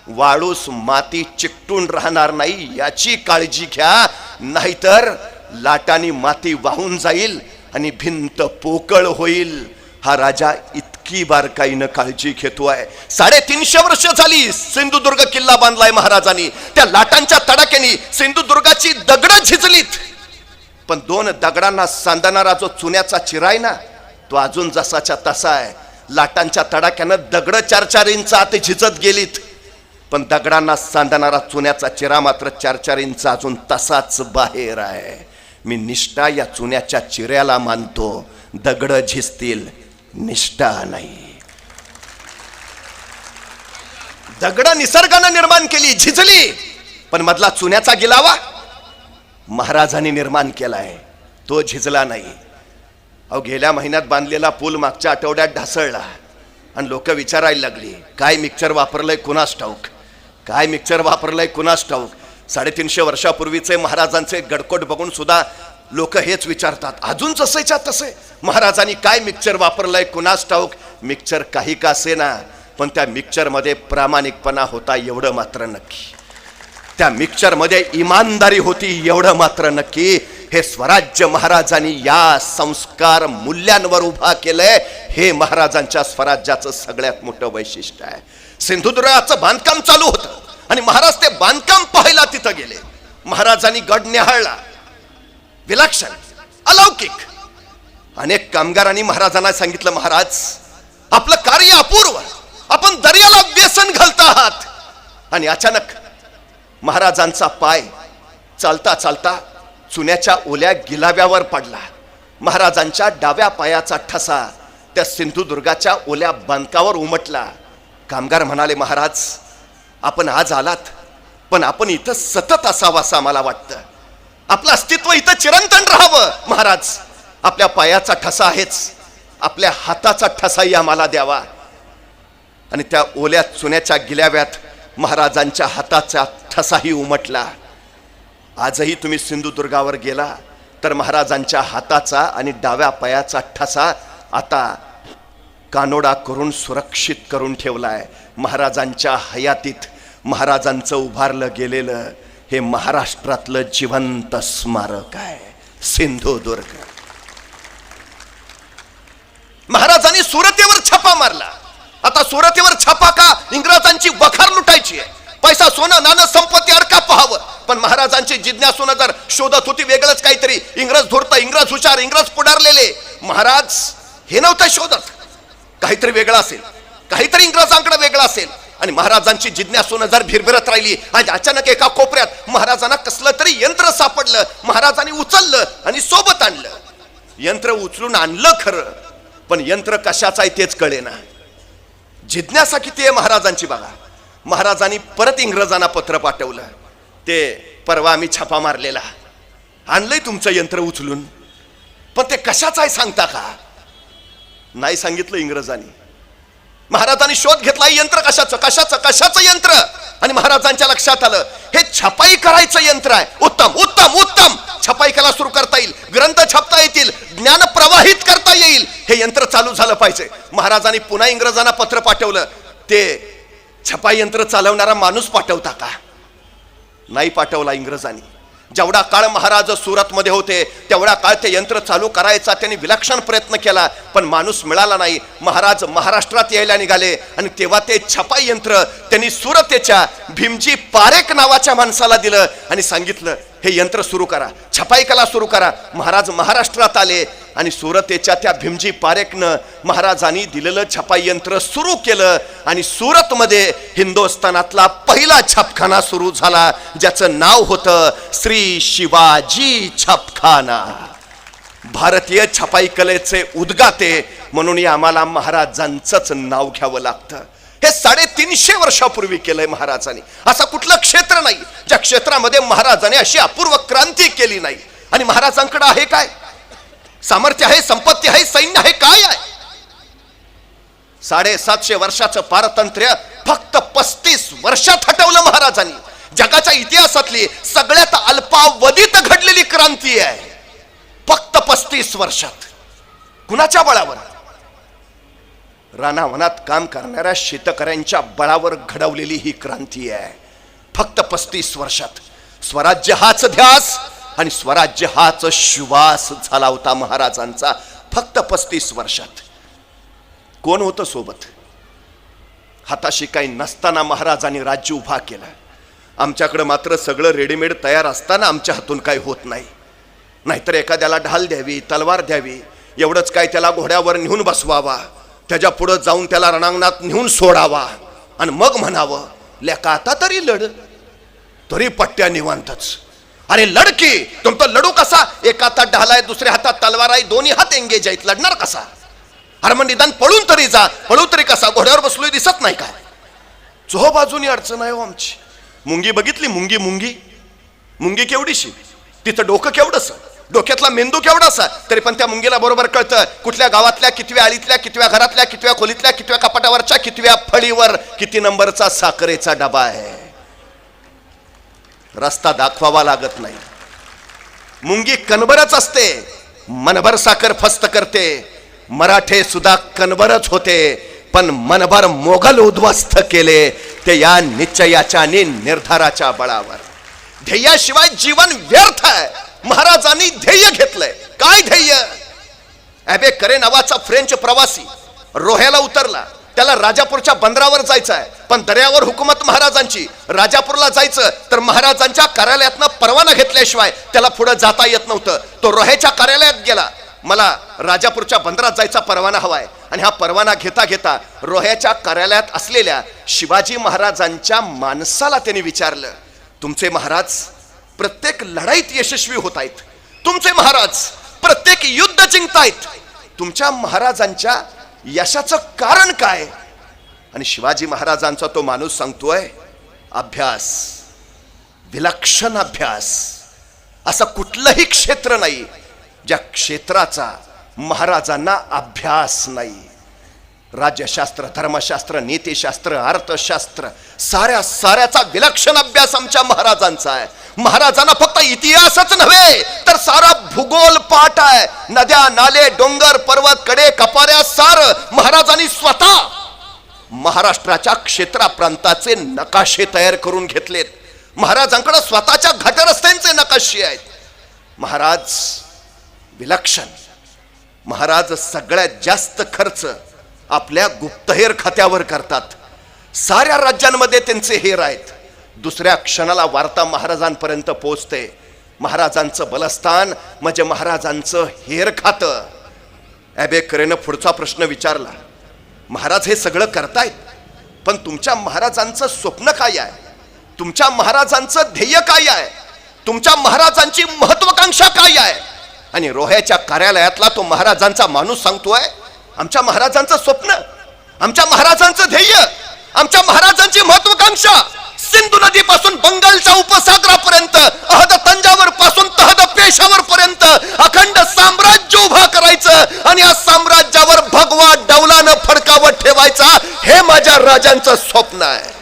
वाळूस माती चिकटून राहणार नाही याची काळजी घ्या, नाहीतर लाटांनी माती वाहून जाईल आणि भिंत पोकळ होईल. हा राजा इतकी बारकाईनं काळजी घेतोय. 350 वर्ष झाली सिंधुदुर्ग किल्ला बांधलाय महाराजांनी. त्या लाटांच्या तडाख्याने सिंधुदुर्गाची दगडं झिजलीत, पण 2 दगडांना सांधणारा जो चुन्याचा चिरा आहे ना तो अजून जसाच्या तसा आहे. लाटांच्या तडाख्यानं दगड 4-4 इंच आत झिजत गेलीत, पण दगडांना सांधणारा चुन्याचा चिरा मात्र 4-4 इंच अजून तसाच बाहेर आहे. मी निष्ठा या चुन्याच्या चिऱ्याला मानतो, दगड झिजतील, निष्ठा नाही. दगड निसर्गानं निर्माण केली, झिजली, पण मधला चुन्याचा गिलावा महाराजांनी निर्माण केलाय, तो झिजला नाही. अहो, गेल्या महिन्यात बांधलेला पूल मागच्या आठवड्यात ढासळला आणि लोक विचारायला लागली, काय मिक्सर वापरलंय कुणास ठाऊक, काय मिक्सर वापरलंय कुणास ठाऊक. 350 वर्षापूर्वीचे महाराजांचे गडकोट बघून सुद्धा लोक हेच विचारतात, अजून जसेच्या तसे महाराजांनी काय मिक्सर वापरलंय कुणास ठाऊक. मिक्सर काही का असेना, पण त्या मिक्सरमध्ये प्रामाणिकपणा होता एवढं मात्र नक्की. त्या मिक्सरमध्ये इमानदारी होती एवढं मात्र नक्की. हे स्वराज्य महाराजांनी या संस्कार मूल्यांवर उभा केलंय. हे महाराजांच्या स्वराज्याचं सगळ्यात मोठं वैशिष्ट्य आहे. सिंधुदुर्गाचं बांधकाम चालू होतं आणि महाराज ते बांधकाम पाहायला तिथं गेले. महाराजांनी गड निहाळला, विलक्षण, अलौकिक. अनेक कामगारांनी महाराजांना सांगितलं, महाराज आपलं कार्य अपूर्व, आपण दर्याला व्यसन घालत आहात. आणि अचानक महाराजांचा पाय चालता चालता चुन्याच्या ओल्या गिलाव्यावर पडला. महाराजांच्या डाव्या पायाचा ठसा त्या सिंधुदुर्गाच्या ओल्या बांधकावर उमटला. कामगार म्हणाले, महाराज आपण आज आलात, पण आपण इथं सतत असावं असं आम्हाला वाटतं. आपलं अस्तित्व इथं चिरंतन राहावं. महाराज आपल्या पायाचा ठसा आहेच, आपल्या हाताचा ठसाही आम्हाला द्यावा. आणि त्या ओल्या चुन्याच्या गिलाव्यात महाराजांच्या हाताचा ठसाही उमटला. आजही तुम्ही सिंधुदुर्गावर गेला तर महाराजांच्या हाताचा आणि डाव्या पायाचा ठसा आता कानोडा करून सुरक्षित करून ठेवलाय. महाराजांच्या हयातीत महाराजांचं उभारलं गेलेलं हे महाराष्ट्रातलं जिवंत स्मारक आहे, सिंधुदुर्ग. महाराजांनी सुरतेवर छापा मारला. आता सुरतेवर छापा का? इंग्रजांची वखार लुटायची आहे, पैसा सोनं नाणं संपत्ती अडका पाहावं. पण महाराजांची जिज्ञासून जर शोधत होती वेगळंच काहीतरी. इंग्रज धूर्त, इंग्रज हुशार, इंग्रज पुढारलेले. महाराज हे नव्हतं शोधत, काहीतरी वेगळं असेल, काहीतरी इंग्रजांकडे वेगळं असेल. आणि महाराजांची जिज्ञासून जर भिरभिरत राहिली आणि अचानक एका कोपऱ्यात महाराजांना कसलं तरी यंत्र सापडलं. महाराजांनी उचललं आणि सोबत आणलं. यंत्र उचलून आणलं खरं, पण यंत्र कशाचं आहे तेच कळेना. जिज्ञासा किती आहे महाराजांची बघा. महाराजांनी परत इंग्रजांना पत्र पाठवलं, ते परवा आम्ही छापा मारलेला, आणलंय तुमचं यंत्र उचलून, पण ते कशाचं आहे सांगता का? नाही सांगितलं इंग्रजांनी. महाराजांनी शोध घेतला, यंत्र कशाचं कशाचं कशाचं यंत्र. आणि महाराजांच्या लक्षात आलं, हे छपाई करायचं यंत्र आहे. उत्तम उत्तम उत्तम, छपाई कला सुरू करता येईल, ग्रंथ छापता येतील, ज्ञान प्रवाहित करता येईल. हे हे यंत्र चालू झालं पाहिजे. महाराजांनी पुन्हा इंग्रजांना पत्र पाठवलं. ते छपाई यंत्र चालवणारा माणूस पाठवता का? नाही पाठवला इंग्रजांनी. जेवढा काळ महाराज सुरतमध्ये होते तेवढा काळ ते यंत्र चालू करायचा त्यांनी विलक्षण प्रयत्न केला, पण माणूस मिळाला नाही. महाराज महाराष्ट्रात यायला निघाले आणि तेव्हा ते छपाई यंत्र त्यांनी सुरतेच्या भीमजी पारेख नावाच्या माणसाला दिलं आणि सांगितलं हे यंत्र सुरू करा, छपाई कला सुरू करा. महाराज महाराष्ट्रात आले आणि सुरतेच्या त्या भीमजी पारेखनं महाराजांनी दिलेलं छपाई यंत्र सुरू केलं आणि सुरतमध्ये हिंदुस्थानातला पहिला छापखाना सुरू झाला, ज्याचं नाव होतं श्री शिवाजी छापखाना. भारतीय छपाई कलेचे उद्गाते म्हणून आम्हाला महाराजांचंच नाव घ्यावं लागतं. हे 350 वर्षापूर्वी केलंय महाराजांनी. असं कुठलं क्षेत्र नाही ज्या क्षेत्रामध्ये महाराजांनी अशी अपूर्व क्रांती केली नाही. आणि महाराजांकडे आहे काय? सामर्थ्य आहे, संपत्ती आहे, सैन्य आहे, काय आहे? 750 वर्षाचं पारतंत्र्य फक्त 35 वर्षात हटवलं महाराजांनी. जगाच्या इतिहासातली सगळ्यात अल्पावधीत घडलेली क्रांती आहे, फक्त 35 वर्षात. कुणाच्या बळावर? रानावनात काम करणाऱ्या शेतकऱ्यांच्या बळावर घडवलेली ही क्रांती आहे, फक्त 35 वर्षात. स्वराज्य हाच ध्यास आणि स्वराज्य हाच श्वास झाला होता महाराजांचा, फक्त 35 वर्षात. कोण होतं सोबत? हाताशी काही नसताना महाराजांनी राज्य उभा केलं. आमच्याकडे मात्र सगळं रेडीमेड तयार असताना आमच्या हातून काही होत नाही. नाहीतर एखाद्याला ढाल द्यावी, तलवार द्यावी, एवढंच काय त्याला घोड्यावर नेऊन बसवावा, त्याच्या पुढे जाऊन त्याला रणांगणात नेऊन सोडावा आणि मग म्हणावं लेका आता तरी लढ, तरी पट्ट्या निवांतच. अरे लडकी, तुमचं लढू कसा? एका हातात ढाल आहे, दुसऱ्या हातात तलवार आहे, दोन्ही हात एंगेज आहेत, लढणार कसा? अरे मग निदान पळून तरी जा. पळू तरी कसा? घोड्यावर बसलोय दिसत नाही काय? चोह बाजूनी अडचण आहे हो आमची. मुंगी बघितली? मुंगी मुंगी मुंगी केवढीशी, तिचं डोकं केवढंस, डोक्यातला मेंदू केवढासा, तरी पण त्या मुंगीला बरोबर कळतं कुठल्या गावातल्या, कितव्या आळीतल्या, कितव्या घरातल्या, कितव्या खोलीतल्या, कितव्या कपाटावरच्या, कितव्या फळीवर किती नंबरचा साखरेचा डबा आहे. रस्ता दाखवावा लागत नाही. मुंगी कणभरच असते, मनभर साखर फस्त करते. मराठे सुद्धा कणभरच होते, पण मनभर मोगल उद्ध्वस्त केले ते या निश्चयाच्या आणि निर्धाराच्या बळावर. ध्येयाशिवाय जीवन व्यर्थ आहे. महाराजांनी ध्येय घेतलंय. काय ध्येय? ॲबे करे नावाचा फ्रेंच प्रवासी रोह्याला उतरला. त्याला राजापूरच्या बंदरावर जायचं आहे, पण दर्यावर हुकूमत महाराजांची. राजापूरला जायचं तर महाराजांच्या कार्यालयातनं परवाना घेतल्याशिवाय त्याला पुढे जाता येत नव्हतं. तो रोह्याच्या कार्यालयात गेला, मला राजापूरच्या बंदरात जायचा परवाना हवाय. आणि हा परवाना घेता घेता रोह्याच्या कार्यालयात असलेल्या शिवाजी महाराजांच्या माणसाला त्यांनी विचारलं, तुमचे महाराज प्रत्येक लढाईत यशस्वी होत आहेत, तुमचे महाराज प्रत्येक युद्ध जिंकतायत, तुमच्या महाराजांच्या यशाचं कारण काय? आणि शिवाजी महाराजांचा तो माणूस सांगतोय, अभ्यास, विलक्षण अभ्यास. असं कुठलंही क्षेत्र नाही ज्या क्षेत्राचा महाराजांना अभ्यास नाही. राज्यशास्त्र, धर्मशास्त्र, नीतिशास्त्र, अर्थशास्त्र, साऱ्याचा विलक्षण अभ्यास आमच्या महाराजांचा आहे. महाराजांना फक्त इतिहासच नव्हे तर सारा भूगोल पाठ आहे. नद्या, नाले, डोंगर, पर्वत, कडे, कपाऱ्या सार महाराजांनी स्वतः महाराष्ट्राच्या क्षेत्रा प्रांताचे नकाशे तयार करून घेतलेत. महाराजांकडे स्वतःच्या घटरस्त्यांचे नकाशे आहेत. महाराज विलक्षण. महाराज सगळ्यात जास्त खर्च आपल्या गुप्तहेर खात्यावर करतात. साऱ्या राज्यांमध्ये त्यांचे हेर आहेत. दुसऱ्या क्षणाला वार्ता महाराजांपर्यंत पोहोचते. महाराजांचं बलस्थान म्हणजे महाराजांचं हेर खातं. ॲबेकरेनं पुढचा प्रश्न विचारला, महाराज हे सगळं करतायत, पण तुमच्या महाराजांचं स्वप्न काय आहे? तुमच्या महाराजांचं ध्येय काय आहे? तुमच्या महाराजांची महत्वाकांक्षा काय आहे? आणि रोह्याच्या कार्यालयातला तो महाराजांचा माणूस सांगतोय, आमच्या महाराजांचं स्वप्न, आमच्या महाराजांचं ध्येय, आमच्या महाराजांची महत्वाकांक्षा सिंधू नदीपासून बंगालच्या उपसागरापर्यंत, अहद तंजावर पासून तहद पेशावर पर्यंत अखंड साम्राज्य उभा करायचं आणि या साम्राज्यावर भगवा डौलानं फडकावत ठेवायचा, हे माझ्या राजांचं स्वप्न आहे.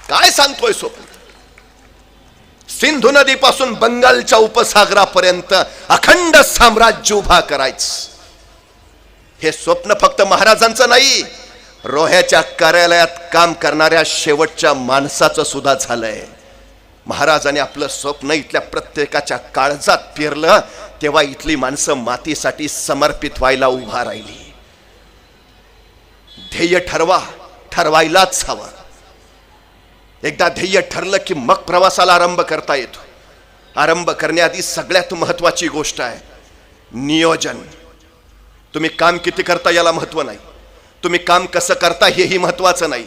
काय सांगतोय स्वप्न? सिंधू नदीपासून बंगालच्या उपसागरापर्यंत अखंड साम्राज्य उभा करायचं. हे स्वप्न फक्त महाराजांचं नाही, रोह्याच्या कार्यालयात काम करणाऱ्या शेवटच्या माणसाचं सुद्धा झालंय. महाराजांनी आपलं स्वप्न इथल्या प्रत्येकाच्या काळजात पेरलं, तेव्हा इथली माणसं मातीसाठी समर्पित व्हायला उभा राहिली. ध्येय ठरवा, ठरवायलाच हवं. एकदा ध्येय ठरलं की मग प्रवासाला आरंभ करता येतो. आरंभ करण्याआधी सगळ्यात महत्वाची गोष्ट आहे नियोजन. तुम्ही काम किती करता याला महत्व नाही, तुम्ही काम कसं करता हेही महत्वाचं नाही,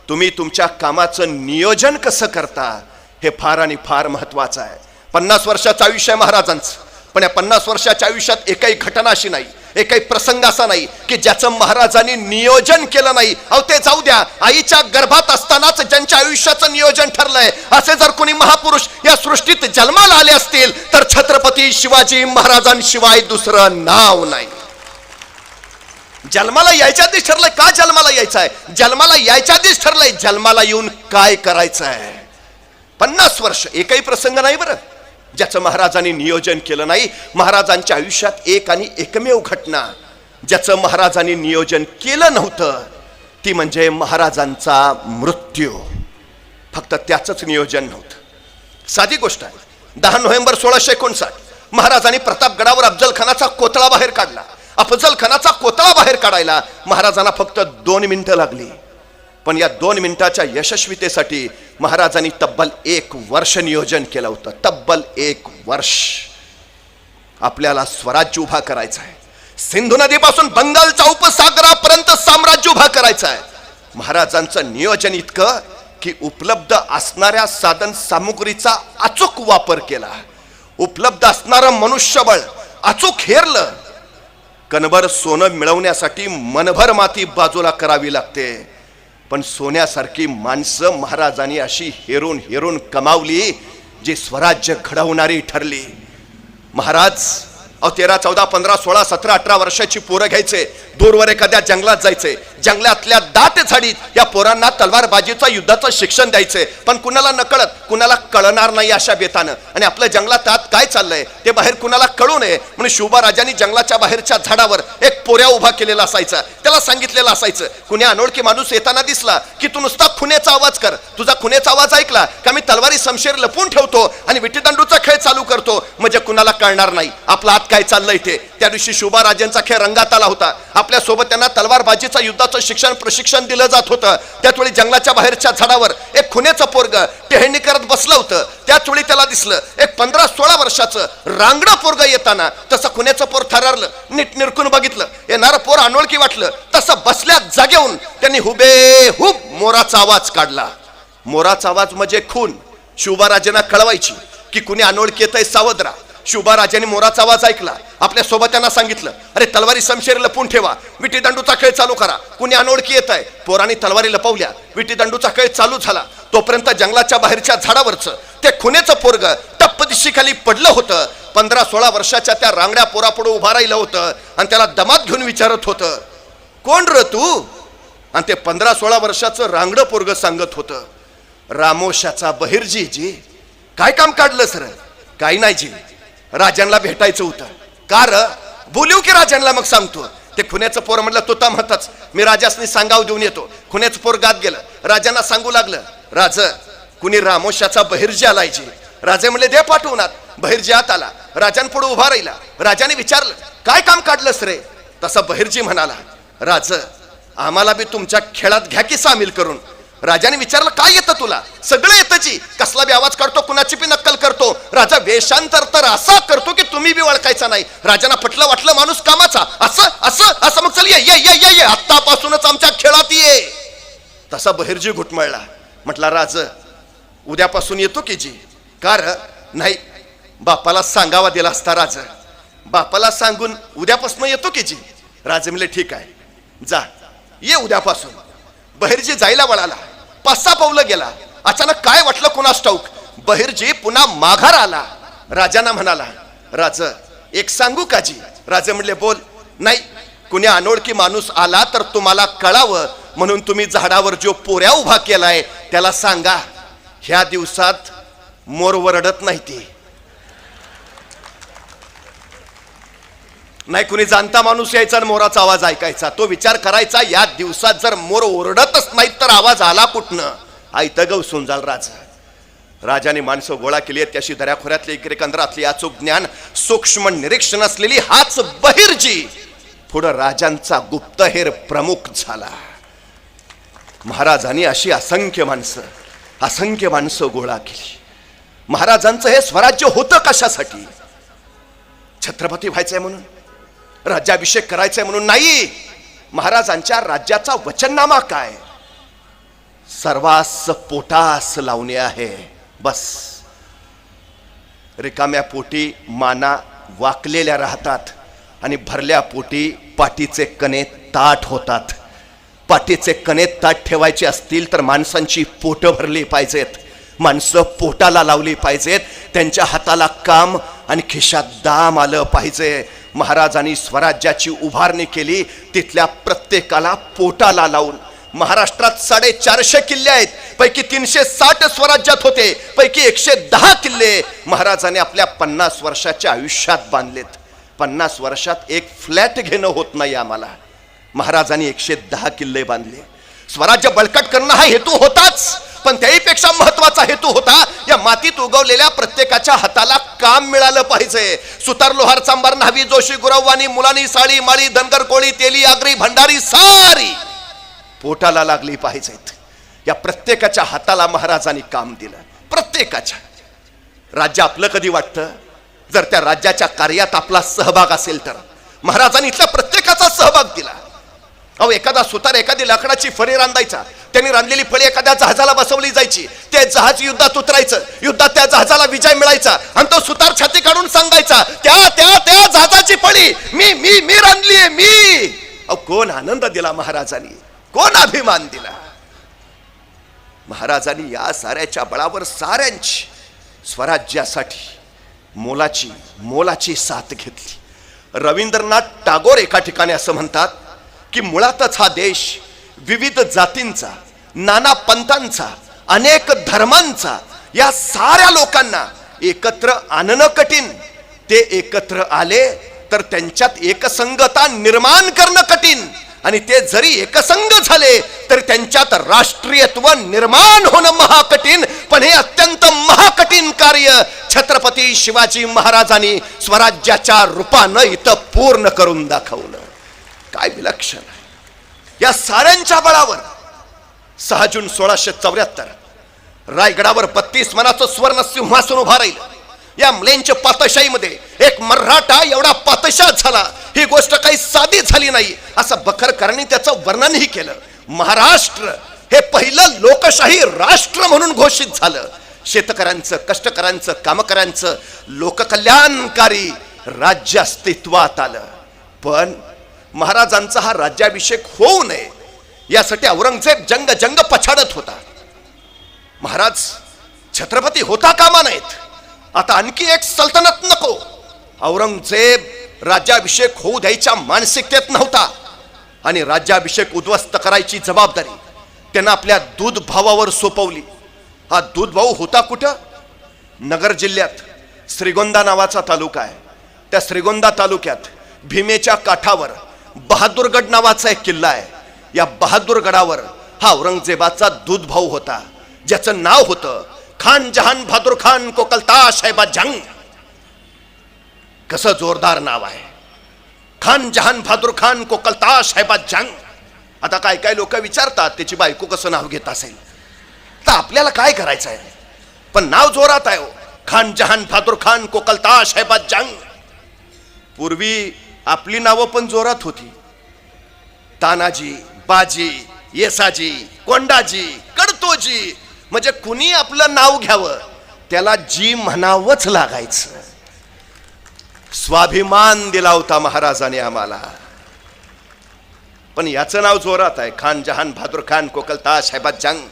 तुम्ही तुमच्या कामाचं नियोजन कसं करता हे फार आणि फार महत्वाचं आहे. 50 वर्षाचं आयुष्य आहे महाराजांचं, पण या 50 वर्षाच्या आयुष्यात एकही घटना अशी नाही, एकही प्रसंग असा नाही की ज्याचं महाराजांनी नियोजन केलं नाही. अहो ते जाऊ द्या, आईच्या गर्भात असतानाच ज्यांच्या आयुष्याचं नियोजन ठरलंय असे जर कोणी महापुरुष या सृष्टीत जन्माला आले असतील तर छत्रपती शिवाजी महाराजांशिवाय दुसरं नाव नाही. जन्माला यायच्या आधीच ठरलंय का जन्माला यायचं आहे, जन्माला यायच्या आधीच ठरलंय जन्माला येऊन काय करायचं आहे. 50 वर्ष एकही प्रसंग नाही बरं ज्याचं महाराजांनी नियोजन केलं नाही. महाराजांच्या आयुष्यात एक आणि एकमेव घटना ज्याचं महाराजांनी नियोजन केलं नव्हतं ती म्हणजे महाराजांचा मृत्यू. फक्त त्याचंच नियोजन नव्हतं. साधी गोष्ट आहे, 10 नोव्हेंबर 1659 महाराजांनी प्रतापगडावर अफजल खानाचा कोतळा बाहेर काढला. अफजल खानाचा कोतळा बाहेर काढायला महाराजांना फक्त 2 मिनिटं लागली, पण या 2 मिनिटाच्या यशस्वीतेसाठी महाराजांनी तब्बल 1 वर्ष नियोजन केलं होतं. तब्बल 1 वर्ष. आपल्याला स्वराज्य उभा करायचं आहे, सिंधू नदीपासून बंगालच्या उपसागरापर्यंत साम्राज्य उभा करायचं आहे. महाराजांचं नियोजन इतकं की उपलब्ध असणाऱ्या साधन सामुग्रीचा अचूक वापर केला, उपलब्ध असणारं मनुष्यबळ अचूक हेरलं. कणभर सोनं मिळवण्यासाठी मनभर माती बाजूला करावी लागते, पण सोन्यासारखी माणसं महाराजांनी अशी हेरून हेरून कमावली जी स्वराज्य घडवणारी ठरली. महाराज 13, 14, 15, 16, 17, 18 वर्षाची पोरं घ्यायचे, दूरवर एखाद्या जंगलात जायचे, जंगलातल्या दाट झाडीत या पोरांना तलवारबाजीचा युद्धाचं शिक्षण द्यायचे, पण कुणाला नकळत, कुणाला कळणार नाही अशा बेतानं. आणि आपल्या जंगलात आत काय चाललंय ते बाहेर कुणाला कळू नये म्हणून शिवबाराजांनी जंगलाच्या बाहेरच्या झाडावर एक पोऱ्या उभा केलेला असायचा. त्याला सांगितलेलं असायचं, कुणी अनोळखी माणूस येताना दिसला की तू नुसता खुनेचा आवाज कर, तुझा खुनेचा आवाज ऐकला का मी तलवारी शमशेर लपून ठेवतो आणि विटीदांडूचा खेळ चालू करतो, म्हणजे कुणाला कळणार नाही आपला आत काय चाललंय ते. त्या दिवशी शिवबाराजांचा खेळ रंगात आला होता. आपल्या सोबत त्यांना तलवारबाजीचा युद्धाचं प्रशिक्षण दिलं जात होतं. त्याचवेळी जंगलाच्या बाहेरच्या झाडावर एक खुनेचं पोरग टेहळणी करत बसलं होतं. त्याचवेळी त्याला दिसलं एक 15-16 वर्षाचं रांगडं पोरग येताना. तसं खुनेचं पोर थरारलं, नीट निरखून बघितलं, येणारं पोर अनोळखी वाटलं. तसं बसल्या जागेहून त्यांनी हुबेहूब मोराचा आवाज काढला. मोराचा आवाज म्हणजे खून शिवबाराजांना कळवायची की कुणी अनोळखी येतंय, सावध राहा. शिवबाराजांनी मोराचा आवाज ऐकला, आपल्या सोबत्यांना सांगितलं, अरे तलवारी शमशेर लपून ठेवा, विटीदांडूचा खेळ चालू करा, कुणी अनोळखी येत आहे. पोरांनी तलवारी लपवल्या, विटीदांडूचा खेळ चालू झाला. तोपर्यंत जंगलाच्या बाहेरच्या झाडावरचं ते खुनेचं पोरग टप्प दिशेखाली पडलं होतं. 15-16 वर्षाच्या त्या रांगड्या पोरापुढे उभा राहिलं होतं आणि त्याला दमात घेऊन विचारत होतं, कोण र तू? आणि ते 15-16 वर्षाचं रांगडं पोरग सांगत होतं, रामोशाचा बहिर्जी जी. काय काम काढलं सर? काही नाही जी, राजांना भेटायचं होतं. का र? बोलू की राजांना मग सांगतो. ते खुन्याचं पोर म्हटलं तो म्हणताच मी राजासनी सांगाव देऊन येतो. खुन्याचं पोर गात गेलं, राजांना सांगू लागलं, राज कुणी रामोशाचा बहिर्जी आलाय जी. राजे म्हणले दे पाठवूनात. बहिर्जी आत आला, राजांपुढे उभा राहिला. राजाने विचारलं, काय काम काढलंस रे? तसा बहिर्जी म्हणाला, राज आम्हाला बी तुमच्या खेळात घ्या की सामील करून. राजाने विचारलं, काय येतं तुला? सगळं येतं जी, कसला बी आवाज काढतो, कुणाची बी नक्कल करतो. राजा वेशांतर तर असा करतो की तुम्ही बी ओळखायचा नाही. राजांना पटलं, वाटलं माणूस कामाचा. असं असं असं मग चल ये ये ये ये ये आत्तापासूनच आमच्या खेळात ये. तसा बहिर्जी घुटमळला, म्हटला राज उद्यापासून येतो की जी. कार नाही, बापाला सांगावा दिला असता राज, बापाला सांगून उद्यापासून येतो की जी. राजे म्हणले ठीक आहे, जा ये उद्यापासून. बहिर्जी जायला वळाला, 5-6 पावलं गेला. अचानक काय वाटलं कुणास ठाऊक, बहिर्जी पुन्हा माघार आला. राजांना म्हणाला, राज एक सांगू का जी? राजे म्हणले बोल. नाही, कुणी अनोळखी माणूस आला तर तुम्हाला कळावं म्हणून तुम्ही झाडावर जो पोऱ्या उभा केलाय त्याला सांगा, ह्या दिवसात मोर वरडत नाही. ती नाही कुणी जाणता माणूस यायचा आणि मोराचा आवाज ऐकायचा. तो विचार करायचा, या दिवसात जर मोर ओरडतच नाहीत तर आवाज आला कुठनं. आयत गवसून जाल राजाने माणसं गोळा केली आहेत. त्याशी दऱ्याखोऱ्यातली एकंदरातली अचूक ज्ञान, सूक्ष्म निरीक्षण असलेली हाच बहिर्जी पुढं राजांचा गुप्तहेर प्रमुख झाला. महाराजांनी अशी असंख्य माणसं गोळा केली. महाराजांचं हे स्वराज्य होतं कशासाठी? छत्रपती व्हायचंय म्हणून, राज्याभिषेक करायचंय म्हणून नाही. महाराजांच्या राज्याचा वचननामा काय? सर्वास पोटास लावणे आहे. बस. रिकाम्या पोटी माना वाकलेल्या राहतात आणि भरल्या पोटी पाठीचे कणे ताठ होतात. पाठीचे कणे ताठ ठेवायचे असतील तर माणसांची पोटं भरली पाहिजेत, माणसं पोटाला लावली पाहिजेत, त्यांच्या हाताला काम आणि खिशात दाम आलं पाहिजे. महाराजांनी स्वराज्याची उभारणी केली, तिथल्या प्रत्येकाला पोटाला लावून. महाराष्ट्रात 450 किल्ले आहेत, पैकी 360 स्वराज्यात होते, पैकी 110 किल्ले महाराजांनी आपल्या 50 वर्षाच्या आयुष्यात बांधलेत. 50 वर्षात एक फ्लॅट घेणं होत नाही आम्हाला. महाराजांनी 110 किल्ले बांधले. स्वराज्य बळकट करणं हा हेतू होताच, पण त्याहीपेक्षा महत्वाचा हेतू होता या मातीत उगवलेल्या प्रत्येकाच्या हाताला काम मिळालं पाहिजे. सुतार, लोहार, चांबार, न्हावी, जोशी, गुरववाणी, मुलानी, साळी, माळी, धनगर, कोळी, तेली, आगरी, भंडारी सारी पोटाला लागली पाहिजेत. या प्रत्येकाच्या हाताला महाराजांनी काम दिलं. प्रत्येकाच्या. राज्य आपलं कधी वाटतं? जर त्या राज्याच्या कार्यात आपला सहभाग असेल तर. महाराजांनी इथल्या प्रत्येकाचा सहभाग दिला. अहो, एखादा सुतार एखादी लाकडाची फळी रांधायचा, त्यांनी रांधलेली फळी एखाद्या जहाजाला बसवली जायची, ते जहाज युद्धात उतरायचं, युद्धात त्या जहाजाला विजय मिळायचा आणि तो सुतार छाती काढून सांगायचा, त्या त्या त्या जहाजाची फळी मी मी मी रांधलीये मी. अहो, कोण आनंद दिला महाराजांनी, कोण अभिमान दिला. महाराजांनी या साऱ्याच्या बळावर साऱ्यांची स्वराज्यासाठी मोलाची साथ घेतली. रवींद्रनाथ टागोर एका ठिकाणी असं म्हणतात की मुळातच हा देश विविध जातींचा, नाना पंथांचा, अनेक धर्मांचा, या साऱ्या लोकांना एकत्र आणणं कठीण. ते एकत्र आले तर त्यांच्यात एकसंगता निर्माण करणं कठीण, आणि ते जरी एकसंग झाले तरी त्यांच्यात राष्ट्रीयत्व निर्माण होणं महाकठीण. पण हे अत्यंत महाकठीण कार्य छत्रपती शिवाजी महाराजांनी स्वराज्याच्या रूपानं इथं पूर्ण करून दाखवलं. काय विलक्षण आहे. या साऱ्यांच्या बळावर 6 जून 1674 रायगडावर 32 मनाचं स्वर्ण सिंहासन उभा राहिलं. या म्लेंच पातशाहीमध्ये एक मराठा एवढा पातशाह झाला, ही गोष्ट काही साधी झाली नाही, असं बखरकरांनी त्याचं वर्णनही केलं. महाराष्ट्र हे पहिलं लोकशाही राष्ट्र म्हणून घोषित झालं. शेतकऱ्यांचं, कष्टकऱ्यांचं, कामकऱ्यांचं लोककल्याणकारी राज्य अस्तित्वात आलं. पण महाराजांचा हा राज्याभिषेक होऊ नये यासाठी औरंगजेब जंग पछाडत होता. महाराज छत्रपती होता कामा नाहीत. आता आणखी एक सल्तनत नको. औरंगजेब राज्याभिषेक होऊ द्यायच्या मानसिकतेत नव्हता आणि राज्याभिषेक उद्ध्वस्त करायची जबाबदारी त्यानं आपल्या दूध भावावर सोपवली. हा दूध भाऊ होता कुठं? नगर जिल्ह्यात श्रीगोंदा नावाचा तालुका आहे. त्या श्रीगोंदा तालुक्यात भीमेच्या काठावर बहादूरगड नावाचा एक किल्ला आहे. या बहादूरगडावर हा औरंगजेबाचा दूध भाऊ होता, ज्याचं नाव होतं खान जहान बहादूर खान कोकलता शैबा जंग. कसं जोरदार नाव आहे, खान जहान बहादूर खान कोकलता शैबा जंग. आता काय काय लोक विचारतात त्याची बायको कसं नाव घेत असेल. तर आपल्याला काय करायचं आहे, पण नाव जोरात आहे. खान जहान बहादूर खान कोकलता शैबा जंग. पूर्वी आपली नावं पण जोरात होती. तानाजी, बाजी, येसाजी, कोंडाजी, कडतोजी, म्हणजे कुणी आपलं नाव घ्यावं त्याला जी म्हणावंच लागायचं. स्वाभिमान दिला होता महाराजांनी आम्हाला. पण याचं नाव जोरात आहे, खान जहान बहादूर खान कोकलता शैबा जंग.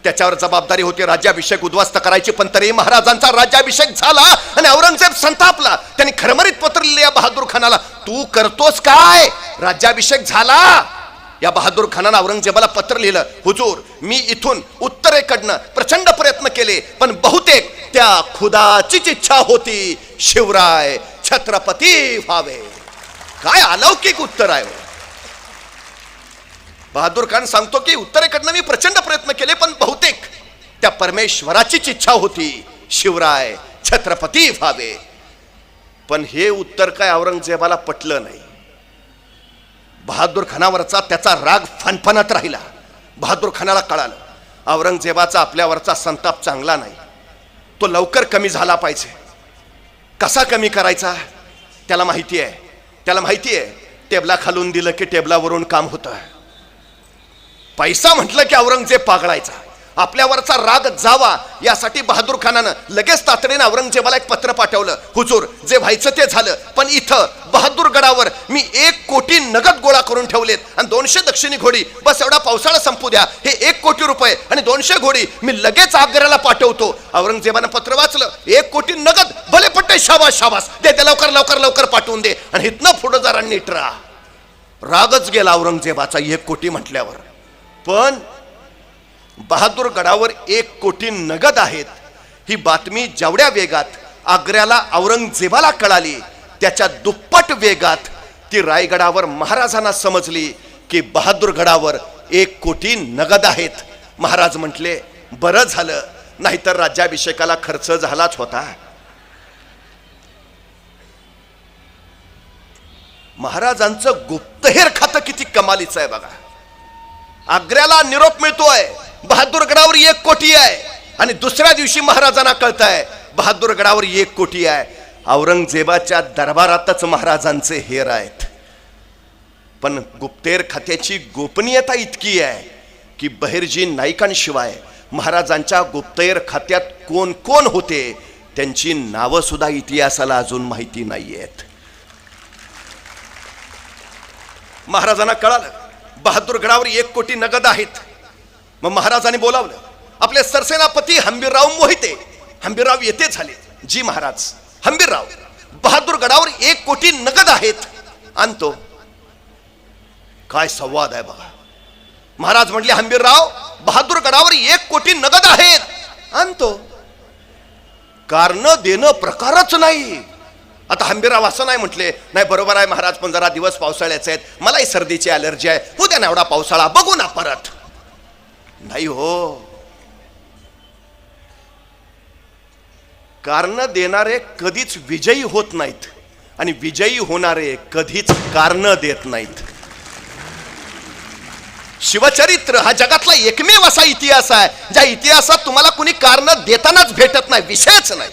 त्याच्यावर जबाबदारी होती राज्याभिषेक उद्ध्वस्त करायची. पण तरी महाराजांचा राज्याभिषेक झाला आणि औरंगजेब संतापला. त्यांनी खरमरीत पत्र लिहिले या बहादूर खानाला, तू करतोस काय? राज्याभिषेक झाला. या बहादूर खानानं औरंगजेबाला पत्र लिहिलं, हुजूर मी इथून उत्तरेकडनं प्रचंड प्रयत्न केले, पण बहुतेक त्या खुदाचीच इच्छा होती शिवराय छत्रपती व्हावे. काय अलौकिक उत्तर आहे. बहादूर खान सांगतो की उत्तरेकडनं मी प्रचंड प्रयत्न केले, पण बहुतेक त्या परमेश्वराचीच इच्छा होती शिवराय छत्रपती व्हावे. पण हे उत्तर काय औरंगजेबाला पटलं नाही. बहादूर खानावरचा त्याचा राग फणफणत राहिला. बहादूर खानाला कळालं औरंगजेबाचा आपल्यावरचा संताप चांगला नाही, तो लवकर कमी झाला पाहिजे. कसा कमी करायचा त्याला माहिती आहे. टेबला खालून दिलं की टेबलावरून काम होतं. पैसा म्हटलं की औरंगजेब पागळायचा. आपल्यावरचा राग जावा यासाठी बहादूर खानानं लगेच तातडीनं औरंगजेबाला एक पत्र पाठवलं. हुजूर, जे व्हायचं ते झालं, पण इथं बहादूर गडावर मी 1 कोटी नगद गोळा करून ठेवलेत आणि 200 दक्षिणी घोडी, बस एवढा पावसाळा संपू द्या. हे 1 कोटी रुपये आणि 200 घोडी मी लगेच आग्र्याला पाठवतो. औरंगजेबानं पत्र वाचलं. 1 कोटी नगद, भले पट्टे, शाबास शाबास, दे दे, लवकर लवकर लवकर पाठवून दे. आणि इथनं पुढं जरा नीट राहा. रागच गेला औरंगजेबाचा 1 कोटी म्हटल्यावर. पण बहादूर गडावर 1 कोटी नगद आहेत ही बातमी जेवढ्या वेगात आग्र्याला औरंगजेबाला कळाली, त्याच्या दुप्पट वेगात ती रायगडावर महाराजांना समजली की बहादूर गडावर 1 कोटी नगद आहेत. महाराज म्हटले, बरं झालं, नाहीतर राज्याभिषेकाला खर्च झालाच होता. महाराजांचं गुप्तहेर खातं किती कमालीचं आहे बघा. आग्र्याला निरोप मिळतोय बहादूर गडावर 1 कोटी आहे, आणि दुसऱ्या दिवशी महाराजांना कळतंय बहादूर गडावर 1 कोटी आहे. औरंगजेबाच्या दरबारातच महाराजांचे हेर आहेत. पण गुप्तेर खात्याची गोपनीयता इतकी आहे की बहिर्जी नाईकांशिवाय महाराजांच्या गुप्तेर खात्यात कोण कोण होते त्यांची नावं सुद्धा इतिहासाला अजून माहिती नाहीयेत. महाराजांना कळालं बहादूर गडावर 1 कोटी नगद आहेत. मग महाराजांनी बोलावलं आपले सरसेनापती हंबीरराव मोहिते. हंबीरराव येते झाले. जी महाराज, हंबीरराव, बहादूर गडावर 1 कोटी नगद आहेत, आणतो. काय संवाद आहे बघा. महाराज म्हटले, हंबीरराव, बहादूर गडावर 1 कोटी नगद आहेत, आणतो. कारण देणं प्रकारच नाही. आता हंबीरराव असं नाही म्हटले, नाही बरोबर आहे महाराज, पण जरा दिवस पावसाळ्याचे आहेत, मलाही सर्दीची अलर्जी आहे, उद्या ना एवढा पावसाळा, बघू ना परत. नाही हो, कारण देणारे कधीच विजयी होत नाहीत आणि विजयी होणारे कधीच कारण देत नाहीत. शिवचरित्र हा जगातला एकमेव असा इतिहास आहे ज्या इतिहासात तुम्हाला कुणी कारण देतानाच भेटत नाही, विषयच नाही.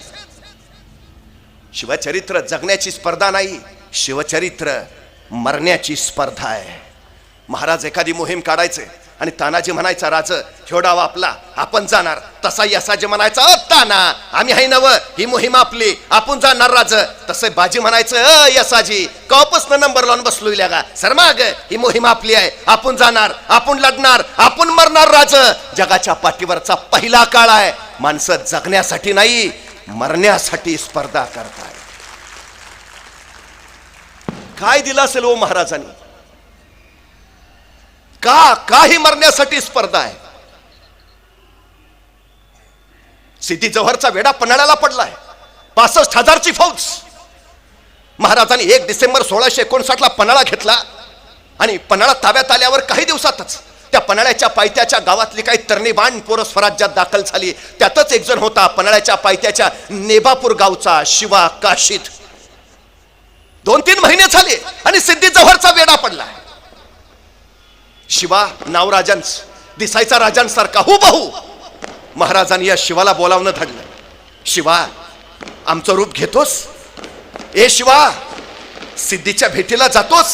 शिवचरित्र जगण्याची स्पर्धा नाही, शिवचरित्र मरण्याची स्पर्धा आहे. महाराज एखादी मोहीम काढायचे आणि तानाजी म्हणायचा, राज छोडाव आपला, आपण जाणार. तसा यसाजी म्हणायचा, ताना आम्ही आहे नव, ही मोहीम आपली, आपण जाणार राज. तसे बाजी म्हणायचं, यसाजी कॉपसनं नंबर लावून बसलो का, सरमाग ही मोहीम आपली आहे, आपण जाणार, आपण लढणार, आपण मरणार राज. जगाच्या पाठीवरचा पहिला काळ आहे. माणसं जगण्यासाठी नाही, मरण्यासाठी स्पर्धा करतात. काय दिलं असेल ओ महाराजांनी? काही मरण्यासाठी स्पर्धा आहे. सिद्धी जव्हरचा वेढा पन्हाळ्याला पडलाय. 65,000ची फौज. महाराजांनी 1 डिसेंबर 1659 ला पन्हाळा घेतला आणि पन्हाळा ताब्यात आल्यावर काही दिवसातच त्या पन्हाळ्याच्या पायथ्याच्या गावातली काही तरणीबाण पोरं स्वराज्यात दाखल झाली. त्यातच एक जण होता पन्हाळ्याच्या पायथ्याच्या नेबापूर गावचा शिवा काशीद. 2-3 महिने झाले आणि सिद्धी जव्हरचा वेढा पडला. शिवा नाव राजांच, दिसायचा राजांसारखा हुबहू. महाराजांनी या शिवाला बोलावणं धरलं. शिवा, आमचं रूप घेतोस? ए शिवा, सिद्धीच्या भेटीला जातोस?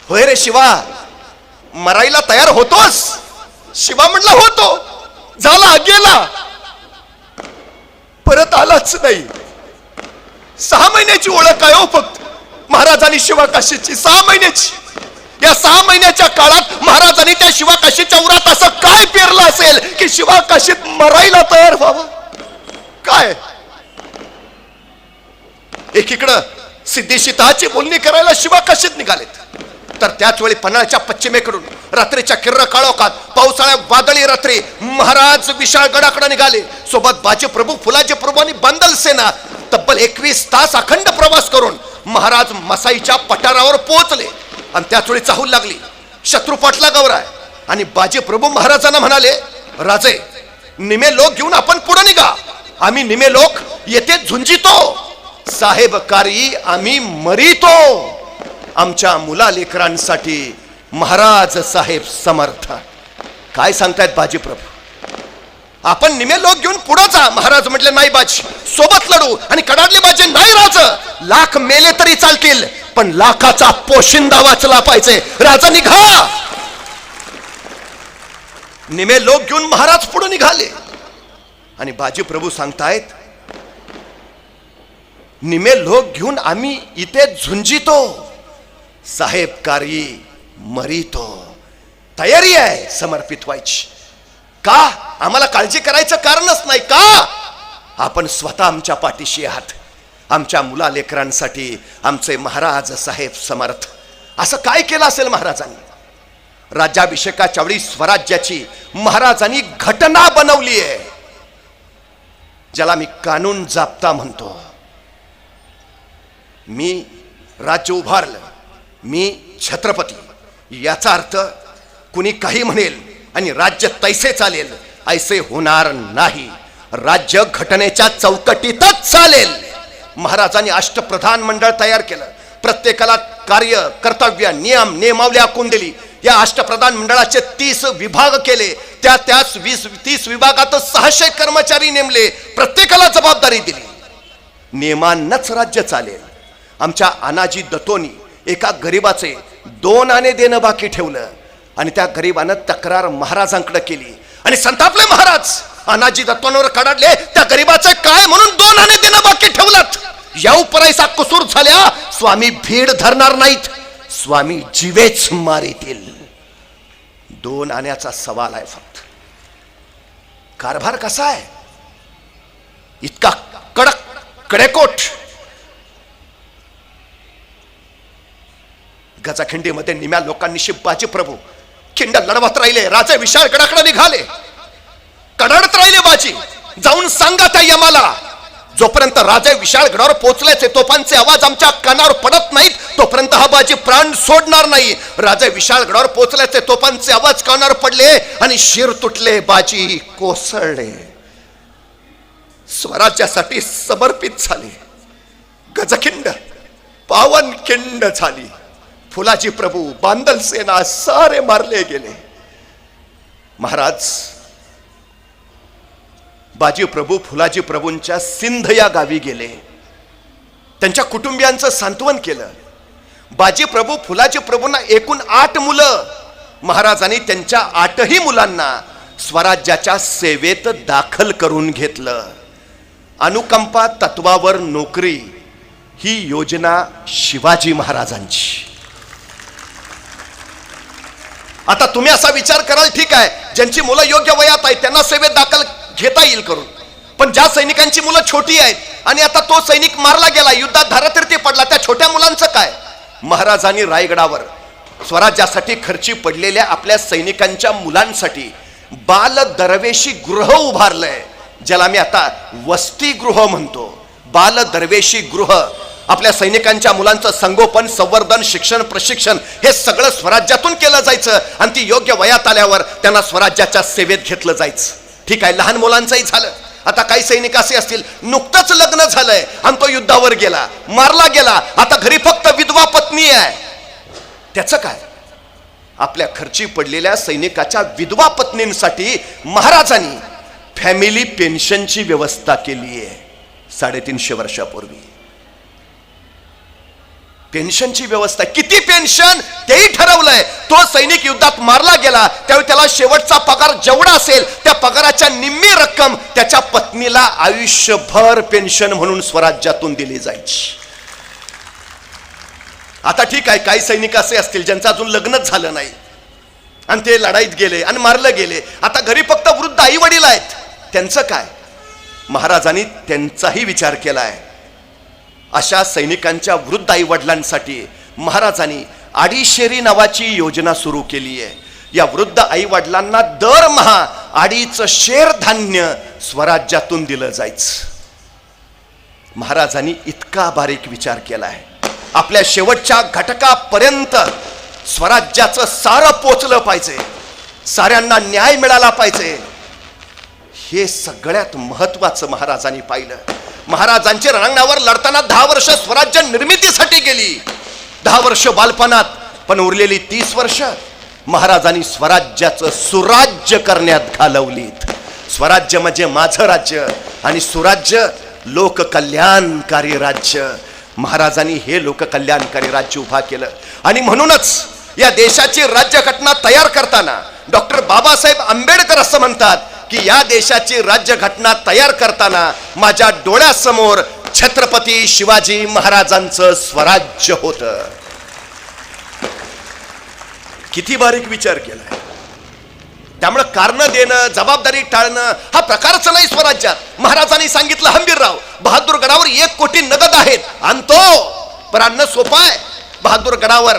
होय रे शिवा, मरायला तयार होतोस? शिवा म्हणला, होतो. झाला, गेला, परत आलाच नाही. 6 महिन्याची ओळख आहे हो फक्त महाराजांनी शिवा काशीची, 6 महिन्याची. या 6 महिन्याच्या काळात महाराजांनी त्या शिवा काशीच्या उरात असं काय पेरलं असेल की शिवा काशीत मरायला तयार व्हावं? काय एकीकडं सिद्धीशी तहाची बोलणी करायला शिवा काशीत निघालेत, तर त्याच वेळी पन्हाळ्याच्या पश्चिमेकडून रात्रीच्या किर्र काळोखात पावसाळ्या वादळी रात्री महाराज विशाळगडाकडे निघाले. सोबत बाजी प्रभू, फुलाजी प्रभू आणि बांदल सेना. तब्बल 21 तास अखंड प्रवास करून महाराज मसाईच्या पठारावर पोहोचले आणि त्याच वेळी चाहूल लागली. शत्रू पाठलागावर आहे आणि बाजी प्रभू महाराजांना म्हणाले, राजे निमे लोक घेऊन आपण पुढे निघा, आम्ही निमे लोक येथे झुंजितो, साहेबकारी आम्ही मरितो, आमच्या मुला लेकरांसाठी महाराज साहेब समर्थ. काय सांगतायत बाजी प्रभू? आपण निमे लोक घेऊन पुढे जा. महाराज म्हटले, नाही बाजी, सोबत लढू. आणि कडाडले बाजी, नाही राज, लाख मेले तरी चालतील पण लाखाचा पोशिंदा वाचला पाहिजे, राजा निघा. निमे लोक घेऊन महाराज पुढे निघाले आणि बाजी प्रभू सांगतायत, निमे लोक घेऊन आम्ही इथे झुंजितो, साहेबकारी मरितो. तयारी आहे समर्पित व्हायची. का? आम्हाला काळजी करायचं कारणच नाही. का? आपण स्वतः आमच्या पाठीशी आहात, आमच्या मुला लेकरांसाठी आमचे महाराज साहेब समर्थ. असं काय केलं असेल महाराजांनी? राज्याभिषेकाच्या वेळी स्वराज्याची महाराजांनी घटना बनवली आहे, ज्याला मी कानून जाप्ता म्हणतो. मी राज्य उभारलं, मी छत्रपती, याचा अर्थ कुणी काही म्हणेल आणि राज्य तैसे चालेल ऐसे होणार नाही. राज्य घटनेच्या चौकटीतच चालेल. महाराजांनी अष्टप्रधान मंडळ तयार केलं, प्रत्येकाला कार्य, कर्तव्य, नियम, नियमावली आखून दिली. या अष्टप्रधान मंडळाचे 30 विभाग केले, त्याच 30 विभागात 600 कर्मचारी नेमले, प्रत्येकाला जबाबदारी दिली. नियमांनाच राज्य चालेल. आमच्या अनाजी दत्तोनी एका गरीबाचे 2 आणे देणं बाकी ठेवलं आणि त्या गरीबानं तक्रार महाराजांकडे केली आणि संतापले महाराज. अनाजी दत्तोंवर कडाडले, त्या गरीबाचे काय म्हणून 2 आणे देणं बाकी ठेवलं? याऊ परायचा कुसूर झाल्या स्वामी भीड धरणार नाहीत, स्वामी जीवेच मारितील. 2 आण्याचा सवाल आहे फक्त. कारभार कसा आहे? इतका कडक कडेकोट. गजाखिंडीमध्ये निम्या लोकांनी शिवबाजी प्रभू खिंड लढवत राहिले. राजे विशाळगडाकडे निघाले, कडाडत राहिले बाजी. जाऊन सांगा त्या यमाला, जोपर्यंत राजे विशाळगडावर पोहोचल्याचे तोफांचे आवाज आमच्या कानावर पडत नाहीत तोपर्यंत हा बाजी प्राण सोडणार नाही. राजे विशाळगडावर पोहोचल्याचे तोफांचे आवाज कानावर पडले आणि शिर तुटले, बाजी कोसळले, स्वराज्यासाठी समर्पित झाले. गजखिंड पावन खिंड झाली. फुलाजी प्रभू, बांदल सेना सारे मारले गेले. महाराज बाजी प्रभू फुलाजी प्रभूंच्या सिंध या गावी गेले, त्यांच्या कुटुंबियांचं सांत्वन केलं. बाजी प्रभू फुलाजी प्रभूंना एकूण 8 मुलं. महाराजांनी त्यांच्या 8ही मुलांना स्वराज्याच्या सेवेत दाखल करून घेतलं. अनुकंपा तत्वावर नोकरी ही योजना शिवाजी महाराजांची. आता तुम्ही असा विचार कराल, ठीक आहे, ज्यांची मुलं योग्य वयात आहेत त्यांना सेवेत दाखल घेता येईल करून, पण ज्या सैनिकांची मुलं छोटी आहेत आणि आता तो सैनिक मारला गेला, युद्धात धारातीर्थी पडला, त्या छोट्या मुलांचं काय? महाराजांनी रायगडावर स्वराज्यासाठी खर्ची पडलेल्या आपल्या सैनिकांच्या मुलांसाठी बाल दरवेशी गृह उभारलंय, ज्याला मी आता वसतिगृह म्हणतो. बाल दरवेशी गृह. आपल्या सैनिकांच्या मुलांचं संगोपन, संवर्धन, शिक्षण, प्रशिक्षण हे सगळं स्वराज्यातून केलं जायचं आणि ती योग्य वयात आल्यावर त्यांना स्वराज्याच्या सेवेत घेतलं जायचं. ठीक आहे, लहान मुलांचंही झालं. आता काही सैनिक असे असतील, नुकतंच लग्न झालंय आणि तो युद्धावर गेला, मारला गेला, आता घरी फक्त विधवा पत्नी आहे, त्याचं काय? आपल्या खर्ची पडलेल्या सैनिकाच्या विधवा पत्नींसाठी महाराजांनी फॅमिली पेन्शनची व्यवस्था केली आहे. 350 वर्षापूर्वी पेन्शनची व्यवस्था. किती पेन्शन तेही ठरवलंय. तो सैनिक युद्धात मारला गेला त्यावेळी त्याला शेवटचा पगार जेवढा असेल त्या पगाराच्या निम्मी रक्कम त्याच्या पत्नीला आयुष्यभर पेन्शन म्हणून स्वराज्यातून दिली जायची. आता ठीक आहे, काही सैनिक असे असतील ज्यांचं अजून लग्नच झालं नाही आणि ते लढाईत गेले आणि मारले गेले, आता घरी फक्त वृद्ध आई वडील आहेत, त्यांचं काय? महाराजांनी त्यांचाही विचार केलाय. अशा सैनिकांच्या वृद्ध आई वडिलांसाठी महाराजांनी अडीशेरी नावाची योजना सुरू केली आहे. या वृद्ध आई वडिलांना दरमहा 2.5 शेर धान्य स्वराज्यातून दिलं जायचं. महाराजांनी इतका बारीक विचार केलाय. आपल्या शेवटच्या घटकापर्यंत स्वराज्याचं सारं पोचलं पाहिजे, साऱ्यांना न्याय मिळाला पाहिजे, हे सगळ्यात महत्वाचं महाराजांनी पाहिलं. महाराजांच्या रणांगणावर लढताना 10 वर्ष स्वराज्य निर्मितीसाठी गेली, 10 वर्ष बालपणात, पण उरलेली 30 वर्ष महाराजांनी स्वराज्याचं सुराज्य करण्यात घालवलीत. स्वराज्य म्हणजे माझं राज्य आणि सुराज्य लोककल्याणकारी राज्य. महाराजांनी हे लोककल्याणकारी राज्य उभा केलं. आणि म्हणूनच या देशाची राज्यघटना तयार करताना डॉक्टर बाबासाहेब आंबेडकर असं म्हणतात की या देशाची राज्यघटना तयार करताना माझ्या डोळ्यासमोर छत्रपती शिवाजी महाराजांचं स्वराज्य होतं. किती बारीक विचार केलाय. त्यामुळे कारण देणं, जबाबदारी टाळणं हा प्रकारच नाही स्वराज्यात. महाराजांनी सांगितलं हंबीरराव बहादूरगडावर 1 कोटी नगद आहेत, आणतो. पण आणणं सोपं आहे. बहादूरगडावर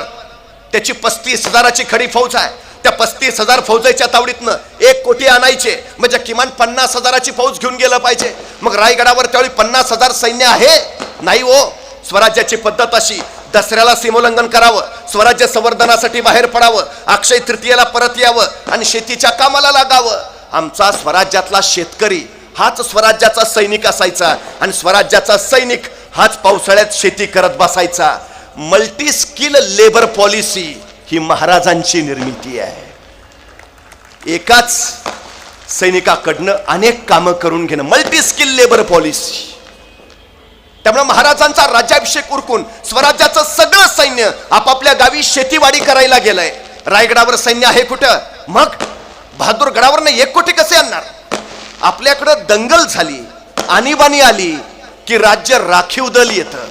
त्याची 35,000ची खडी फौज आहे. त्या 35,000 फौजेच्या तावडीतनं 1 कोटी आणायचे म्हणजे किमान 50,000ची फौज घेऊन गेलं पाहिजे. मग रायगडावर त्यावेळी 50,000 सैन्य आहे? नाही हो. स्वराज्याची पद्धत अशी, दसऱ्याला सीमोल्लंघन करावं, स्वराज्य संवर्धनासाठी बाहेर पडावं, अक्षय तृतीयेला परत यावं आणि शेतीच्या कामाला लागावं. आमचा स्वराज्यातला शेतकरी हाच स्वराज्याचा सैनिक असायचा आणि स्वराज्याचा सैनिक हाच पावसाळ्यात शेती करत बसायचा. मल्टी स्किल लेबर पॉलिसी ही महाराजांची निर्मिती आहे. एकाच सैनिकाकडनं अनेक कामं करून घेणं, मल्टी स्किल लेबर पॉलिसी. त्यामुळे महाराजांचा राज्याभिषेक उरकून स्वराज्याचं सगळं सैन्य आपापल्या गावी शेतीवाडी करायला गेलंय. रायगडावर सैन्य आहे कुठं? मग बहादूरगडावर 1 कोटी कसे आणणार? आपल्याकडं दंगल झाली, आणीबाणी आली की राज्य राखीव दल येतं.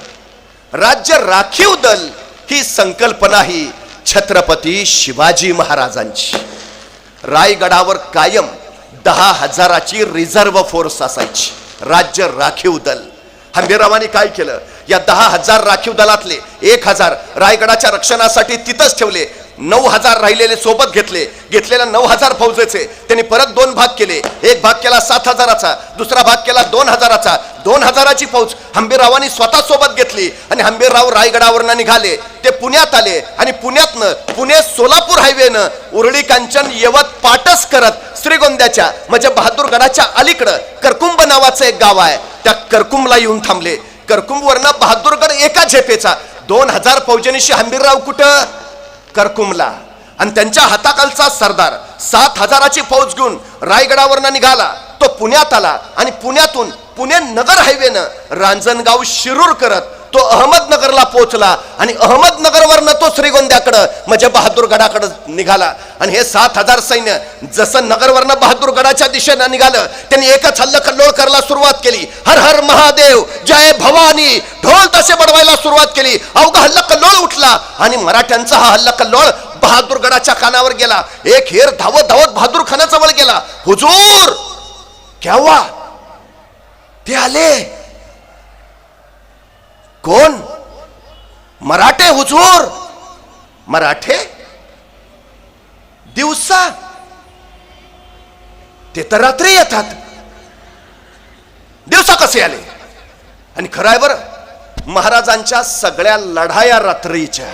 राज्य राखीव दल ही संकल्पना ही छत्रपती शिवाजी महाराजांची. रायगडावर कायम 10,000ची रिझर्व्ह फोर्स असायची, राज्य राखीव दल. हंबीररावांनी काय केलं? या 10,000 राखीव दलातले 1,000 रायगडाच्या रक्षणासाठी तिथंच ठेवले. 9,000 राहिलेले सोबत घेतलेल्या 9,000 फौजेचे त्यांनी परत 2 भाग केले. एक भाग केला 7,000चा, दुसरा भाग केला 2,000चा. 2,000ची फौज हंबीररावांनी स्वतः सोबत घेतली आणि हंबीरराव रायगडावरनं निघाले. ते पुण्यात आले आणि पुण्यातनं पुणे सोलापूर हायवेनं उरळी कांचन यवत पाटस करत श्रीगोंद्याच्या म्हणजे बहादूरगडाच्या अलीकडं करकुंब नावाचं एक गाव आहे, त्या करकुंबला येऊन थांबले. करकुंबवरनं बहादूरगड एका झेपेचा. 2,000 फौजेनिशी हंबीरराव कुठं? करकुंबला. आणि त्यांच्या हाताखालचा सरदार 7,000ची फौज घेऊन रायगडावरनं निघाला. तो पुण्यात आला आणि पुण्यातून पुणे नगर हायवेनं रांजणगाव शिरूर करत तो अहमदनगरला पोहोचला आणि अहमदनगरवरनं तो श्रीगोंद्याकडं म्हणजे बहादूरगडाकडं निघाला. आणि हे 7,000 सैन्य जसं नगरवरनं बहादूरगडाच्या दिशेनं निघालं, त्यांनी एकच हल्लाकल्लोळ करायला सुरुवात केली. हर हर महादेव, जय भवानी, ढोल तसे बडवायला सुरुवात केली. अवघा हल्लाकल्लोळ उठला आणि मराठ्यांचा हा हल्लाकल्लोळ बहादूरगडाच्या कानावर गेला. एक हेर धावत धावत बहादूर खानाजवळ गेला. हुजूर, क्या हुआ? ते आले. कोण? मराठे हुजूर. मराठे? दिवसा? ते तर रात्री येतात. दिवसा कसे आले? आणि खरं आहे बरं, महाराजांच्या सगळ्या लढाया रात्रीच्या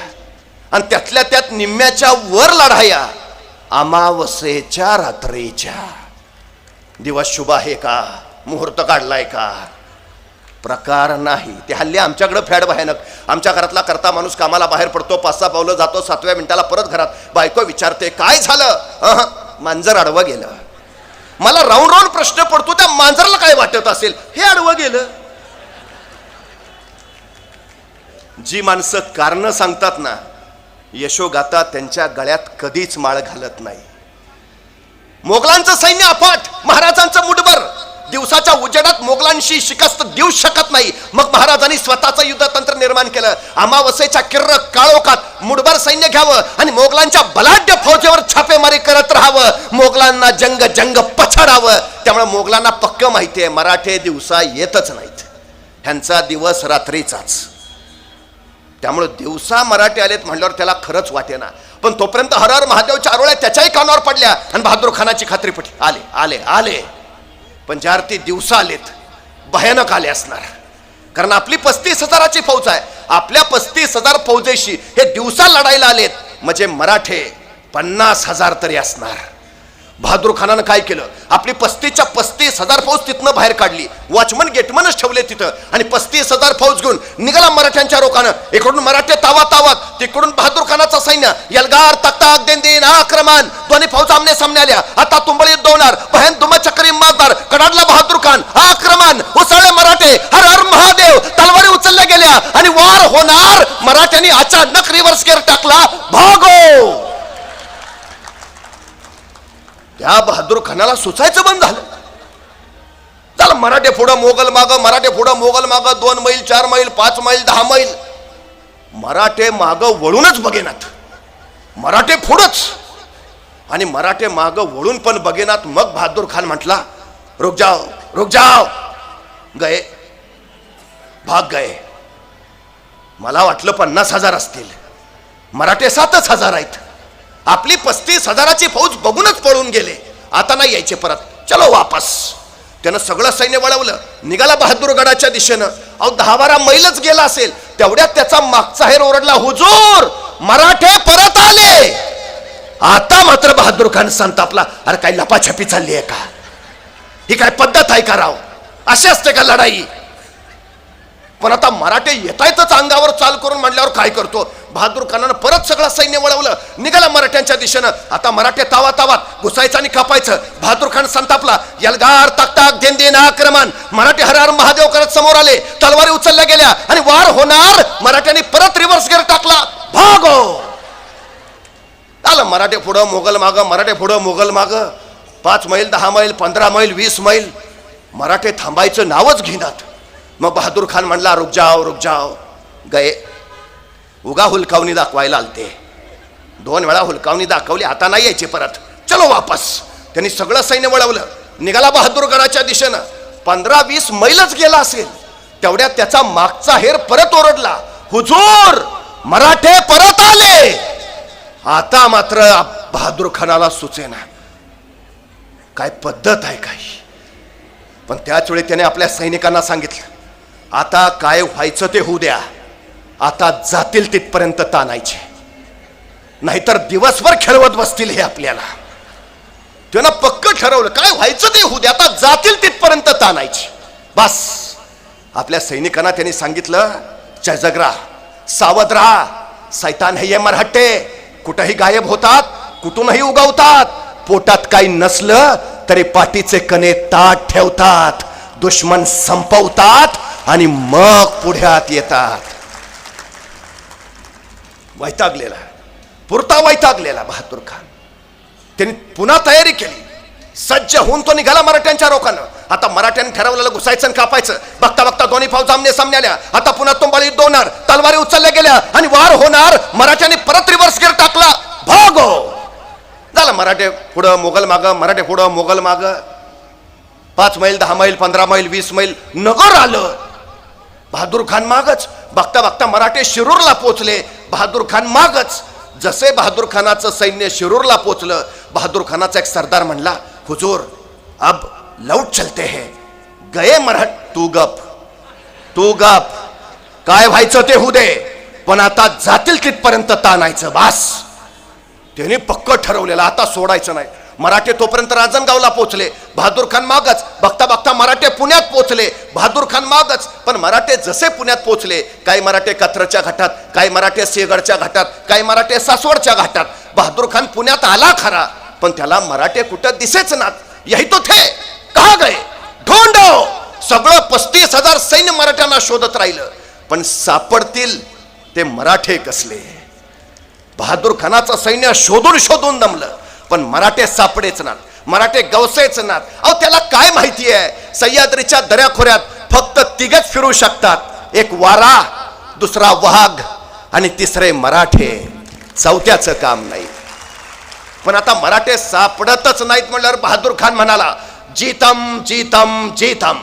आणि त्यातल्या त्यात निम्म्याच्या वर लढाया अमावस्येच्या रात्रीच्या. दिवस शुभ आहे का? मुहूर्त काढलाय का? प्रकार नाही. ते हल्ली आमच्याकडे फॅड भयानक. आमच्या घरातला करता माणूस कामाला बाहेर पडतो, 5-6 पावलं जातो, 7व्या मिनिटाला परत घरात. बायको विचारते काय झालं? मांजर आडवं गेलं. मला राऊंड राऊंड प्रश्न पडतो, त्या मांजरला काय वाटत असेल? हे आडवं गेलं. जी माणसं कारण सांगतात ना, यशोगाथा त्यांच्या गळ्यात कधीच माळ घालत नाही. मोगलांचं सैन्य अफाट, महाराजांचं मुठभर. दिवसाच्या उजेडात मोगलांशी शिकस्त देऊ शकत नाही. मग महाराजांनी स्वतःचं युद्धतंत्र निर्माण केलं. अमावस्येच्या किर्र काळोखात मुठभर सैन्य घ्यावं आणि मोगलांच्या बलाढ्य फौजेवर छापेमारी करत राहावं. मोगलांना जंग जंग पछाडावं. त्यामुळे मोगलांना पक्क माहिती आहे मराठे दिवसा येतच नाहीत, ह्यांचा दिवस रात्रीचाच. त्यामुळे दिवसा मराठे आलेत म्हणल्यावर त्याला खरंच वाटेना. पण तोपर्यंत हर हर महादेवच्या आरोळ्या त्याच्याही कानावर पडल्या आणि बहादूर खानाची खात्री पटली. आले आले आले. पण ज्यार ते दिवसा आलेत, भयानक आले असणार. कारण आपली 35,000ची फौज आहे. आपल्या 35,000 फौजेशी हे दिवसा लढायला आलेत, म्हणजे मराठे 50,000 तरी असणार. बहादूर खानानं काय केलं, आपली 35,000 फौज तिथनं बाहेर काढली, वॉचमन गेटमनच ठेवले तिथं, आणि 35,000 फौज घेऊन निघाला मराठ्यांच्या रोखानं. इकडून मराठे तावात, तिकडून बहादूर खानाचं सैन्य यलगार तख्ताक दिन आक्रमण, दोन्ही फौज आमने सामने आल्या. आता तुंबळीत दोणार बहन धुमचक्री मारदार कडाडला बहादूर खान, आक्रमण उसळले मराठे, हर हर महादेव, तलवारी उचलल्या गेल्या आणि वार होणार. मराठ्यांनी अचानक रिव्हर्स गिअर टाकला, भागो. त्या बहादूर खानाला सुचायचं बंद झालं. चला मराठे पुढं मोगल मागं, मराठे पुढं मोगल मागं, 2 मैल 4 मैल 5 मैल 10 मैल. मराठे मागं वळूनच बघेनात, मराठे पुढंच, आणि मराठे मागं वळून पण बघेनात. मग बहादूर खान म्हटला, रुक जाओ. गए, भाग गए. मला वाटलं 50,000 असतील, मराठे 7,000 आहेत. आपली 35,000ची फौज बघूनच पळून गेले, आता नाही यायचे परत, चलो वापस. त्यानं सगळं सैन्य वळवलं, निघाला बहादूरगडाच्या दिशेनं. 10-12 मैलच गेला असेल, तेवढ्यात त्याचा मागचा हेर ओरडला, हुजूर मराठे परत आले. आता मात्र बहादूर खान संतापला, अरे काय लपाछपी चालली आहे का, ही काय पद्धत आहे का राव, अशी असते का लढाई. पण आता मराठे येतायतच अंगावर चाल करून म्हणल्यावर काय करतो. बहादूर खानानं परत सगळं सैन्य वळवलं, निघाला मराठ्यांच्या दिशेनं. आता मराठे तावात घुसायचं आणि कापायचं. बहादूर खान संतापला, यलगार तख्ताक दिन आक्रमण, मराठे हर हर महादेव करत समोर आले, तलवारी उचलल्या गेल्या आणि वार होणार. मराठ्यांनी परत रिव्हर्स गिअर टाकला, भागो. आलं मराठे पुढं मोगल मागं, मराठे पुढं मोगल मागं. 5 मैल 10 मैल 15 मैल 20 मैल. मराठे थांबायचं नावच घेणार. मग बहादूर खान म्हणला, रुक जाओ. गए, उगा हुलकावणी दाखवायला आलते, 2 वेळा हुलकावणी दाखवली, आता नाही यायचे परत, चलो वापस. त्यांनी सगळं सैन्य वळवलं, निघाला बहादूरगडाच्या दिशेनं. 15-20 मैलच गेला असेल, तेवढ्यात त्याचा मागचा हेर परत ओरडला, हुजूर मराठे परत आले. आता मात्र बहादूर खानाला सुचेना, काय पद्धत आहे काही. पण त्याच वेळी त्याने आपल्या सैनिकांना सांगितलं, आता काय व्हायचं ते होऊ द्या, आता जातील तिथपर्यंत ताणायचे, नाहीतर दिवसभर खेळवत बसतील हे आपल्याला. त्यानं पक्क ठरवलं, काय व्हायचं ते होऊ द्या, आता जातील तिथपर्यंत ताणायचे. बस आपल्या सैनिकांना त्यांनी सांगितलं, चजगरा सावध राहा, सैतान हे मराठे कुठेही गायब होतात, कुठूनही उगवतात. पोटात काही नसलं तरी पाठीचे कणे ताट ठेवतात, दुश्मन संपवतात आणि मग पुढ्यात येतात. वैतागलेला, पुरता वैतागलेला बहादूर खान. त्यांनी पुन्हा तयारी केली, सज्ज होऊन तो निघाला मराठ्यांच्या रोखानं. आता मराठ्यांनी ठरवलेलं घुसायचं आणि कापायचं. बघता दोन्ही फौज आमने सामने आल्या. आता पुन्हा तुंबाळीत दोणार, तलवारी उचलल्या गेल्या आणि वार होणार. मराठ्यांनी परत रिव्हर्स गिअर टाकला, भागो. झालं मराठे पुढं मोगल मागं, मराठे पुढं मोगल मागं. 5 मैल 10 मैल 15 मैल 20 मैल नगर आलं. बहादूर खान मागच. बघता मराठे शिरूरला पोचले, बहादूर खान मागच. जसे बहादूर खानाचं सैन्य शिरूरला पोचलं, बहादूर खानाचा एक सरदार म्हणला, हुजूर अब लौट चलते हैं. गए मराठ, तू गप, काय व्हायचं ते होऊ दे, पण आता जातील तिथपर्यंत ताणायचं. बास त्यांनी पक्क ठरवलेलं, आता सोडायचं नाही. मराठे तोपर्यंत राजनगावला पोहोचले, बहादूर खान मागच. बघता मराठे पुण्यात पोहोचले, बहादूर खान मागच. पण मराठे जसे पुण्यात पोहोचले, काही मराठे कथरच्या घाटात, काही मराठे सिंहगडच्या घाटात, काही मराठे सासवडच्या घाटात. बहादूर खान पुण्यात आला खरा, पण त्याला मराठे कुठं दिसेच नात. यही तो थे, कहा गए, ढोंडो. सगळं 35,000 सैन्य मराठ्यांना शोधत राहिलं, पण सापडतील ते मराठे कसले. बहादूर खानाचं सैन्य शोधून दमलं, पण मराठे सापडेच नात, मराठे गवसेच नात. अहो त्याला काय माहिती आहे, सह्याद्रीच्या दऱ्याखोऱ्यात फक्त 3घच फिरू शकतात, एक वारा, दुसरा वाघ आणि तिसरे मराठे. 4थ्याचं काम नाही. पण आता मराठे सापडतच नाहीत म्हणल्यावर बहादूर खान म्हणाला, जीतम,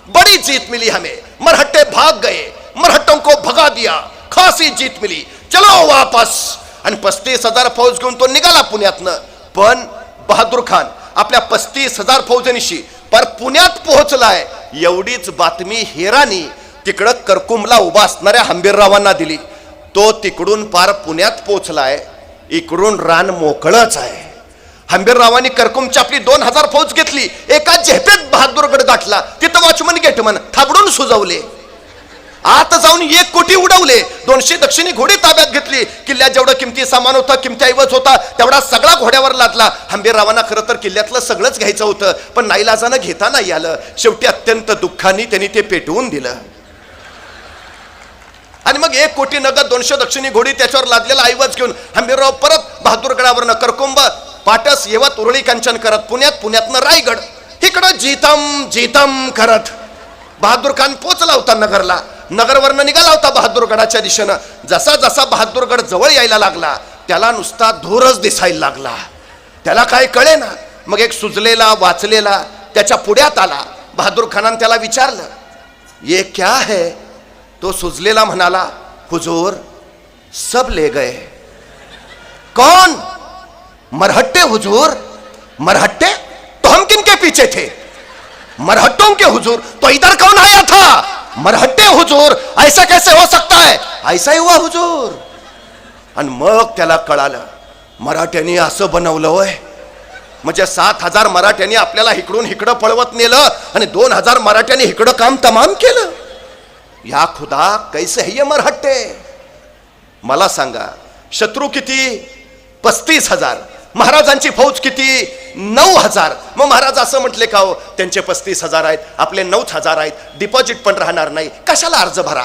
बड़ी जीत मिली हमें, मराठे भाग गए, मराठों को भगा दिया, खासी जीत मिली, चलो वापस. आणि 35,000 फौज घेऊन तो निघाला पुण्यातनं. पण बहादूर खान आपल्या 35,000 फौजेनिशी पर पुण्यात पोहोचलाय, एवढीच बातमी हेरानी तिकडं करकुमला उभा असणाऱ्या हंबीररावांना दिली. तो तिकडून पार पुण्यात पोचलाय, इकडून रान मोकळच आहे. हंबीररावांनी करकुमची आपली 2000 फौज घेतली, एका झेपेत बहादूरगड गाठला. तिथं वॉचमन गेटमन थाबडून सुजवले, आत जाऊन 1 कोटी उडवले. 200 दक्षिणी घोडी ताब्यात घेतली. किल्ल्यात जेवढं किमती सामान होतं, किमती ऐवज होता, तेवढा सगळा घोड्यावर लादला. हंबीररावांना खरं तर किल्ल्यातलं सगळंच घ्यायचं होतं, पण नाईलाजानं घेता नाही आलं. शेवटी अत्यंत दुःखाने त्यांनी ते पेटवून दिलं. आणि मग 1 कोटी नगद 200 दक्षिणी घोडी त्याच्यावर लादलेला ऐवज घेऊन हंबीरराव परत बहादूरगडावरनं करकुंब, पाटस, येवत, उरळी, कंचन करत पुण्यातनं रायगड, इकडं जीतम जीतम करत बहादूर खान पोचला होता नगरला. नगरवरनं निघाला होता बहादूरगडाच्या दिशेनं. जसा जसा बहादूरगड जवळ यायला लागला, त्याला नुसता धूरच दिसायला लागला. त्याला काय कळे ना. मग एक सुजलेला वाचलेला त्याच्या पुढ्यात आला. बहादूर खानानं त्याला विचारलं, ये क्या है? तो सुजलेला म्हणाला, हुजूर सब ले गए. कौन? मरहट्टे हुजूर. मरहट्टे? तो हम किनके पीछे थे? मरहट्टों के हुजूर. तो इधर कौन आया था? मरहट्टे हुजूर. ऐसा कैसे हो सकता है? ऐसा ही हुआ हुजूर. आणि मग त्याला कळालं, मराठ्यांनी असं बनवलं होय. म्हणजे 7000 मराठ्यांनी आपल्याला इकडून इकडं पळवत नेलं आणि 2000 मराठ्यांनी इकडं काम तमाम केलं. या खुदा कैसे है ये मरहट्टे? मला सांगा, शत्रू किती? 35,000. महाराजांची फौज किती? 9,000. मग महाराज असं म्हटले का हो, त्यांचे 35,000 आहेत, आपले 9,000 आहेत, डिपॉझिट पण राहणार नाही, कशाला अर्ज भरा?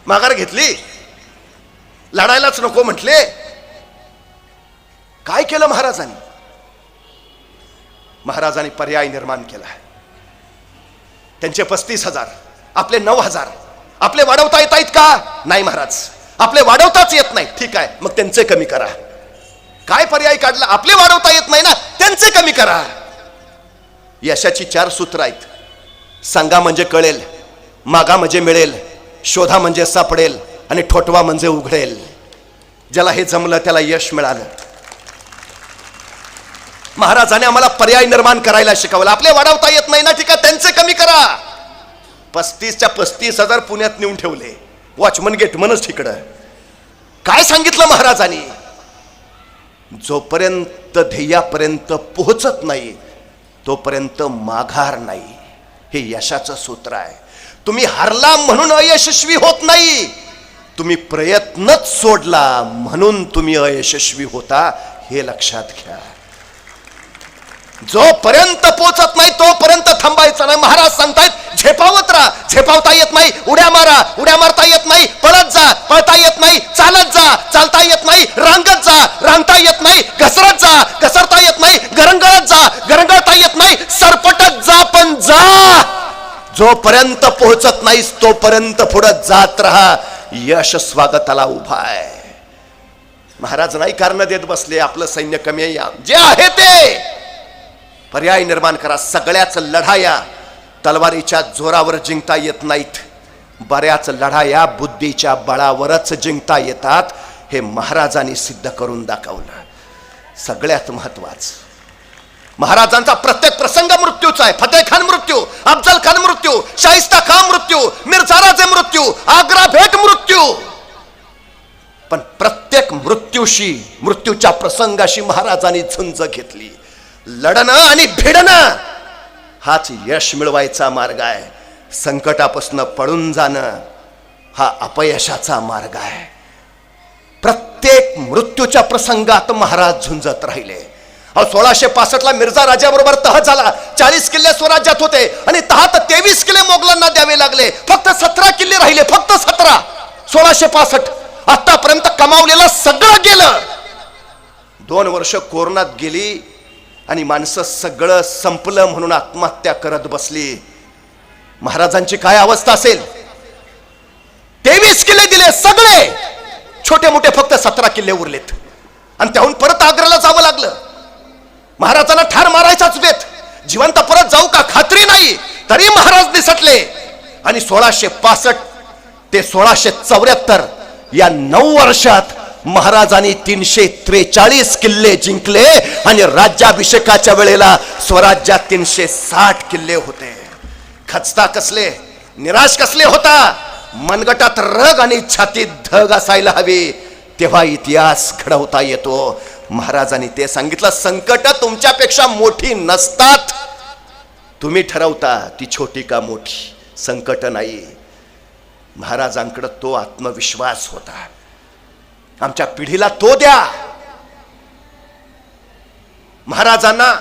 माघार घेतली, लढायलाच नको म्हटले. काय केलं महाराजांनी? महाराजांनी पर्याय निर्माण केला. त्यांचे 35,000, आपले 9,000. आपले वाढवता येत आहेत का? नाही महाराज, आपले वाढवताच येत नाही. ठीक आहे, मग त्यांचे कमी करा. काय पर्याय काढला? आपले वाढवता येत नाही ना, त्यांचे कमी करा. यशाची 4 सूत्र आहेत. सांगा म्हणजे कळेल, मागा म्हणजे मिळेल, शोधा म्हणजे सापडेल, आणि ठोठवा म्हणजे उघडेल. ज्याला हे जमलं त्याला यश मिळालं. महाराजांनी आम्हाला पर्याय निर्माण करायला शिकवलं. आपले वाढवता येत नाही ना, ठीक आहे, त्यांचे कमी करा. 35च्या 35,000 पुण्यात नेऊन ठेवले. वॉचमन गेटमनच तिकडं. काय सांगितलं महाराजांनी? जोपर्यंत ध्येयापर्यंत पोहोचत नाही तोपर्यंत माघार नाही. हे यशाचं सूत्र आहे. तुम्ही हारला म्हणून अयशस्वी होत नाही, तुम्ही प्रयत्नच सोडला म्हणून तुम्ही अयशस्वी होता, हे लक्षात घ्या. जोपर्यंत पोचत नाही तोपर्यंत थांबायचं नाही. महाराज सांगतायत, झेपावत राहा. झेपावता येत नाही, उड्या मारा. उड्या मारता येत नाही, पळत जा. पळता येत नाही, चालत जा. चालता येत नाही, रांगत जा. रांगता येत नाही, घसरत जा. घसरता येत नाही, गरंगळत जा. गरंगळता येत नाही, सरपटत जा. पण जा. जोपर्यंत पोहोचत नाहीस तोपर्यंत पुढे जात राहा. यश स्वागताला उभा आहे. महाराज नाही कारण देत बसले, आपलं सैन्य कमी आहे, जे आहे ते पर्याय निर्माण करा. सगळ्याच लढाया तलवारीच्या जोरावर जिंकता येत नाहीत. बऱ्याच लढाया बुद्धीच्या बळावरच जिंकता येतात. हे महाराजांनी सिद्ध करून दाखवलं. सगळ्यात महत्वाचं, महाराजांचा प्रत्येक प्रसंग मृत्यूचा आहे. फतेह खान मृत्यू, अफजल खान मृत्यू, शाहिस्ता खान मृत्यू, मिर्झा राजे मृत्यू, आग्रा भेट मृत्यू. पण प्रत्येक मृत्यूशी, मृत्यूच्या प्रसंगाशी महाराजांनी झुंज घेतली. लढणं आणि भिडणं हाच यश मिळवायचा मार्ग आहे. संकटापासून पळून जाणं हा अपयशाचा मार्ग आहे. प्रत्येक मृत्यूच्या प्रसंगात महाराज झुंजत राहिले. 1665 मिर्झा राजाबरोबर तह झाला. 40 किल्ले स्वराज्यात होते आणि तहात 23 किल्ले मोगलांना द्यावे लागले. फक्त 17 किल्ले राहिले, फक्त 17. 1665 आतापर्यंत कमावलेलं सगळं गेलं. 2 वर्ष कोरोनात गेली आणि माणसं सगळं संपलं म्हणून आत्महत्या करत बसली. महाराजांची काय अवस्था असेल? 23 किल्ले दिले सगळे, छोटे मोठे फक्त 17 किल्ले उरलेत आणि त्याहून परत आग्र्याला जावं लागलं. महाराजांना ठार मारायचाच बेत. जिवंत परत जाऊ का खात्री नाही, तरी महाराज निसटले. आणि 1665 ते 1674 या 9 वर्षात महाराजांनी 343 किल्ले जिंकले आणि राज्याभिषेकाच्या वेळेला स्वराज्यात 360 किल्ले होते. खचता कसले, निराश कसले होता, मनगटात रग आणि छातीत धग असायला हवी, तेव्हा इतिहास घडवता येतो. महाराजांनी ते सांगितलं, संकट तुमच्यापेक्षा मोठी नसतात, तुम्ही ठरवता ती छोटी का मोठी. संकट नाही. महाराजांकडे तो आत्मविश्वास होता. आमच्या पिढीला तो द्या. महाराजांना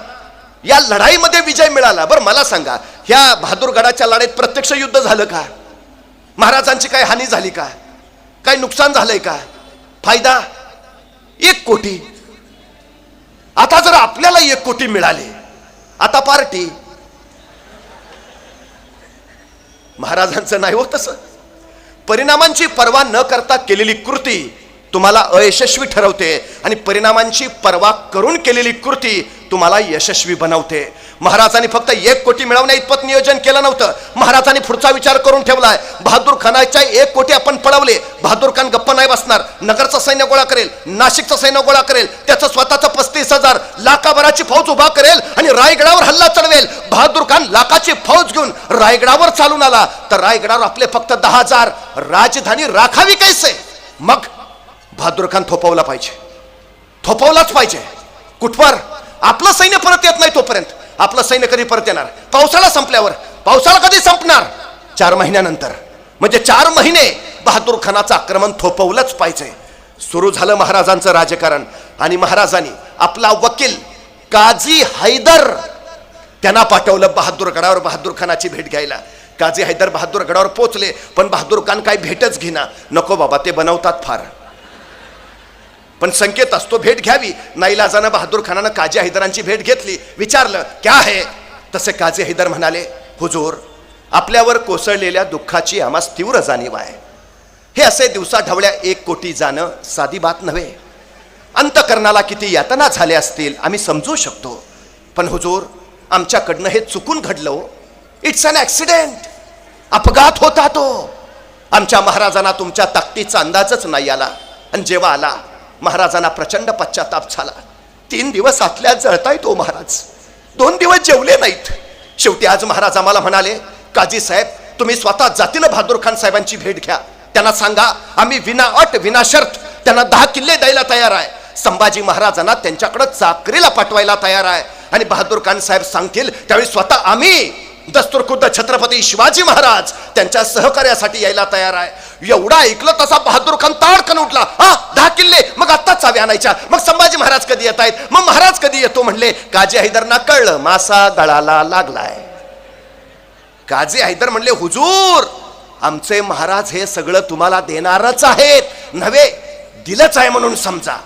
या लढाईमध्ये विजय मिळाला. बरं मला सांगा, ह्या बहादूरगडाच्या लढाईत प्रत्यक्ष युद्ध झालं का? महाराजांची काय हानी झाली का? काय नुकसान झालंय का? फायदा 1 कोटी. आता जर आपल्याला 1 कोटी मिळाले, आता पार्टी. महाराजांचं नाही होत तसं. परिणामांची पर्वा न करता केलेली कृती तुम्हाला अयशस्वी ठरवते आणि परिणामांची पर्वा करून केलेली कृती तुम्हाला यशस्वी बनवते. महाराजांनी फक्त 1 कोटी मिळवण्या इतपत नियोजन केलं नव्हतं. महाराजांनी पुढचा विचार करून ठेवलाय. बहादूर खानाच्या 1 कोटी आपण पळवले. बहादूर खान गप्प नाही बसणार. नगरचं सैन्य गोळा करेल, नाशिकचं सैन्य गोळा करेल, त्याचं स्वतःचं 35,000 लाखाभराची फौज उभा करेल आणि रायगडावर हल्ला चढवेल. बहादूर खान लाखाची फौज घेऊन रायगडावर चालून आला तर रायगडावर आपले फक्त 10,000. राजधानी राखावी कैसे? मग बहादूर खान थोपवला पाहिजे, थोपवलाच पाहिजे. कुठवर? आपलं सैन्य परत येत नाही तोपर्यंत. आपलं सैन्य कधी परत येणार? पावसाळा संपल्यावर. पावसाळा कधी संपणार? 4 महिन्यानंतर. म्हणजे 4 महिने बहादूर खानाचं आक्रमण थोपवलंच पाहिजे. सुरू झालं महाराजांचं राजकारण आणि महाराजांनी आपला वकील काझी हैदर त्यांना पाठवलं बहादूरगडावर बहादूर खानाची भेट घ्यायला. काझी हैदर बहादूरगडावर पोहोचले, पण बहादूर खान काही भेटच घेना. नको बाबा, ते बनवतात फार, पण संकेत असतो भेट घ्यावी. नाईलाजानं बहादूर खानानं काझी हैदरांची भेट घेतली. विचारलं क्या है? तसे काझी हैदर म्हणाले, हुजूर, आपल्यावर कोसळलेल्या दुःखाची आम्हास तीव्र जाणीव आहे. हे असे दिवसा ढवळ्या 1 कोटी जाणं साधी बात नव्हे. अंतकरणाला किती यातना झाल्या असतील आम्ही समजू शकतो, पण हुजूर, आमच्याकडनं हे चुकून घडलं. It's an accident. अपघात होता तो. आमच्या महाराजांना तुमच्या ताकदीचा अंदाजच नाही आला आणि जेव्हा आला महाराजांना प्रचंड पश्चाताप झाला. 3 दिवस आतल्यात जळतायत तो महाराज. 2 दिवस जेवले नाहीत. शेवटी आज महाराज आम्हाला म्हणाले, काझी साहेब, तुम्ही स्वतः जातीनं बहादूर खान साहेबांची भेट घ्या. त्यांना सांगा आम्ही विना अट विना शर्त त्यांना 10 किल्ले द्यायला तयार आहे. संभाजी महाराजांना त्यांच्याकडे चाकरीला पाठवायला तयार आहे आणि बहादूर खान साहेब सांगतील त्यावेळी स्वतः आम्ही दस्तूरखुद्द छत्रपती शिवाजी महाराज त्यांच्या सहकार्यासाठी यायला तयार आहे. एवढा ऐकलं तसा बहादूर खान ताडकन उठला. 10 किल्ले? मग आत्ताच चाव्या आणायच्या. मग संभाजी महाराज कधी येत आहेत? मग महाराज कधी येतो म्हणले. काझी हैदरना कळलं मासा गळाला लागलाय. काझी हैदर म्हणले, हुजूर, आमचे महाराज हे सगळं तुम्हाला देणारच आहेत, नव्हे दिलंच आहे म्हणून समजा.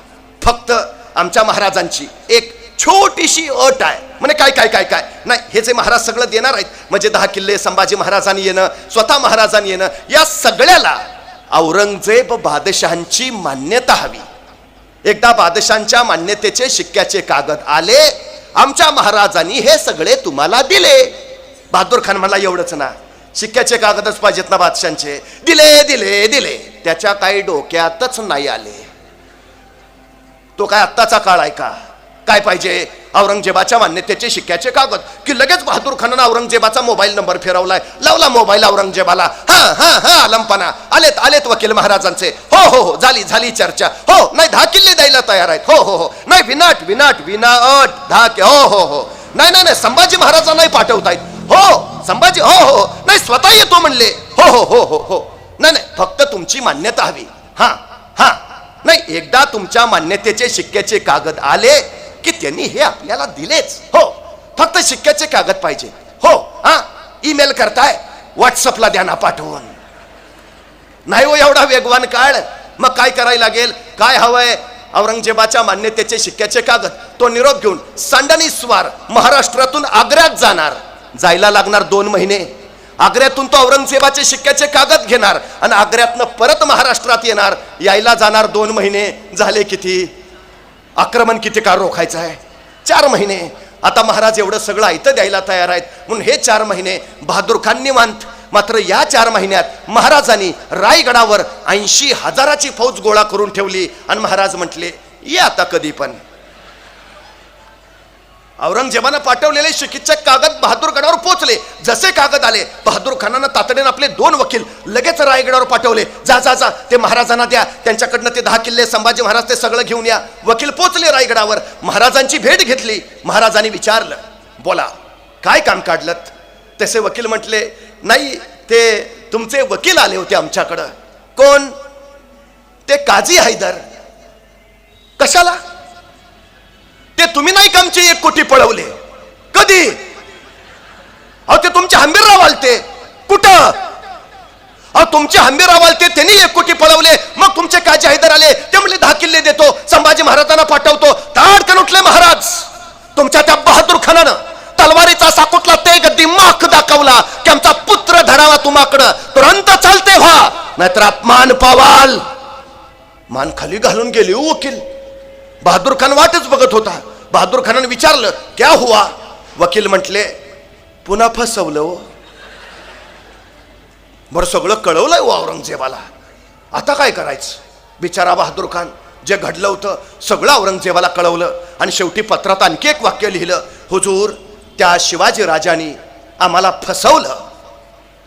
फक्त आमच्या महाराजांची एक छोटीशी अट आहे. म्हणजे काय काय काय काय नाही, हे जे महाराज सगळं देणार आहेत, म्हणजे 10 किल्ले, संभाजी महाराजांनी येणं, स्वतः महाराजांनी येणं, या सगळ्याला औरंगजेब बादशहांची मान्यता हवी. एकदा बादशहांच्या मान्यतेचे शिक्क्याचे कागद आले, आमच्या महाराजांनी हे सगळे तुम्हाला दिले. बहादूर खान म्हणला, एवढंच ना, शिक्क्याचे कागदच पाहिजेत ना बादशहांचे? दिले दिले दिले. त्याच्या काही डोक्यातच नाही आले. तो काय आत्ताचा काळ आहे का? काय पाहिजे? औरंगजेबाच्या मान्यतेचे शिक्क्याचे कागद. की लगेच बहादूर खानानं औरंगजेबाचा मोबाईल नंबर फिरवलाय. लावला मोबाईल औरंगजेबाला. हा आलमपणा. आलेत वकील महाराजांचे. हो हो हो, झाली झाली चर्चा. हो, नाही 10 किल्ले द्यायला तयार आहेत. हो हो हो, नाही विनाट विनाट विना अट 10. हो हो हो, नाही नाही नाही, संभाजी महाराजांनाही पाठवतायत. हो संभाजी, हो हो, नाही स्वतः येतो म्हणले. हो हो हो हो हो, नाही नाही, फक्त तुमची मान्यता हवी. हा नाही, एकदा तुमच्या मान्यतेचे शिक्क्याचे कागद आले की त्यांनी हे आपल्याला दिलेच. हो, फक्त शिक्क्याचे कागद पाहिजे. हो, ईमेल करताय, व्हॉट्सअपला द्या ना पाठवून. नाही हो एवढा वेगवान काळ. मग काय करायला लागेल? काय हवंय? औरंगजेबाच्या मान्यतेचे शिक्क्याचे कागद. तो निरोप घेऊन सांडणी स्वार महाराष्ट्रातून आग्र्यात जाणार. जायला लागणार 2 महिने. आग्र्यातून तो औरंगजेबाचे शिक्क्याचे कागद घेणार आणि आग्र्यातनं परत महाराष्ट्रात येणार. यायला जाणार 2 महिने. झाले किती? आक्रमण किती काळ रोखायचं आहे? 4 महिने. आता महाराज एवढं सगळं ऐतं द्यायला तयार आहेत म्हणून हे 4 महिने बहादूर खान निवांत. मात्र या 4 महिन्यात महाराजांनी रायगडावर 80,000ची फौज गोळा करून ठेवली आणि महाराज म्हटले, ये आता कधी पण. औरंगजेबानं पाठवलेले शिकीचे कागद बहादूरगडावर पोहोचले. जसे कागद आले, बहादूर खानानं तातडीनं आपले 2 वकील लगेच रायगडावर पाठवले. जा जा जा, ते महाराजांना द्या, त्यांच्याकडनं ते 10 किल्ले संभाजी महाराज ते सगळं घेऊन या. वकील पोहोचले रायगडावर, महाराजांची भेट घेतली. महाराजांनी विचारलं, बोला काय काम काढलं? तसे वकील म्हटले, नाही ते तुमचे वकील आले होते आमच्याकडं. कोण? ते काझी हैदर. कशाला? ते तुम्ही नाही का आमची 1 कोटी पळवले? कधी? अहो ते तुमचे हंबीरराव आलते. कुठं? अहो तुमचे हंबीरराव आलते, त्यांनी 1 कोटी पळवले. मग तुमचे काझी हैदर आले, ते म्हणले 10 किल्ले देतो, संभाजी महाराजांना पाठवतो. ताडकन उठले महाराज. तुमच्या त्या बहादूर खानानं तलवारीचा साकुटला तेग दिमाग दाखवला की आमचा पुत्र धरावा तुम्हाकडं, तुरंत चालते व्हा, नाहीतर अपमान पावाल. मान खाली घालून गेली वकील. बहादूर खान वाटच बघत होता. बहादूर खानानं विचारलं, क्या हुआ? वकील म्हटले, पुन्हा फसवलं हो. बरं सगळं कळवलंय औरंगजेबाला, आता काय करायचं? बिचारा बहादूर खान. जे घडलं होतं सगळं औरंगजेबाला कळवलं. आणि शेवटी पत्रात आणखी एक वाक्य लिहिलं, हुजूर त्या शिवाजी राजांनी आम्हाला फसवलं.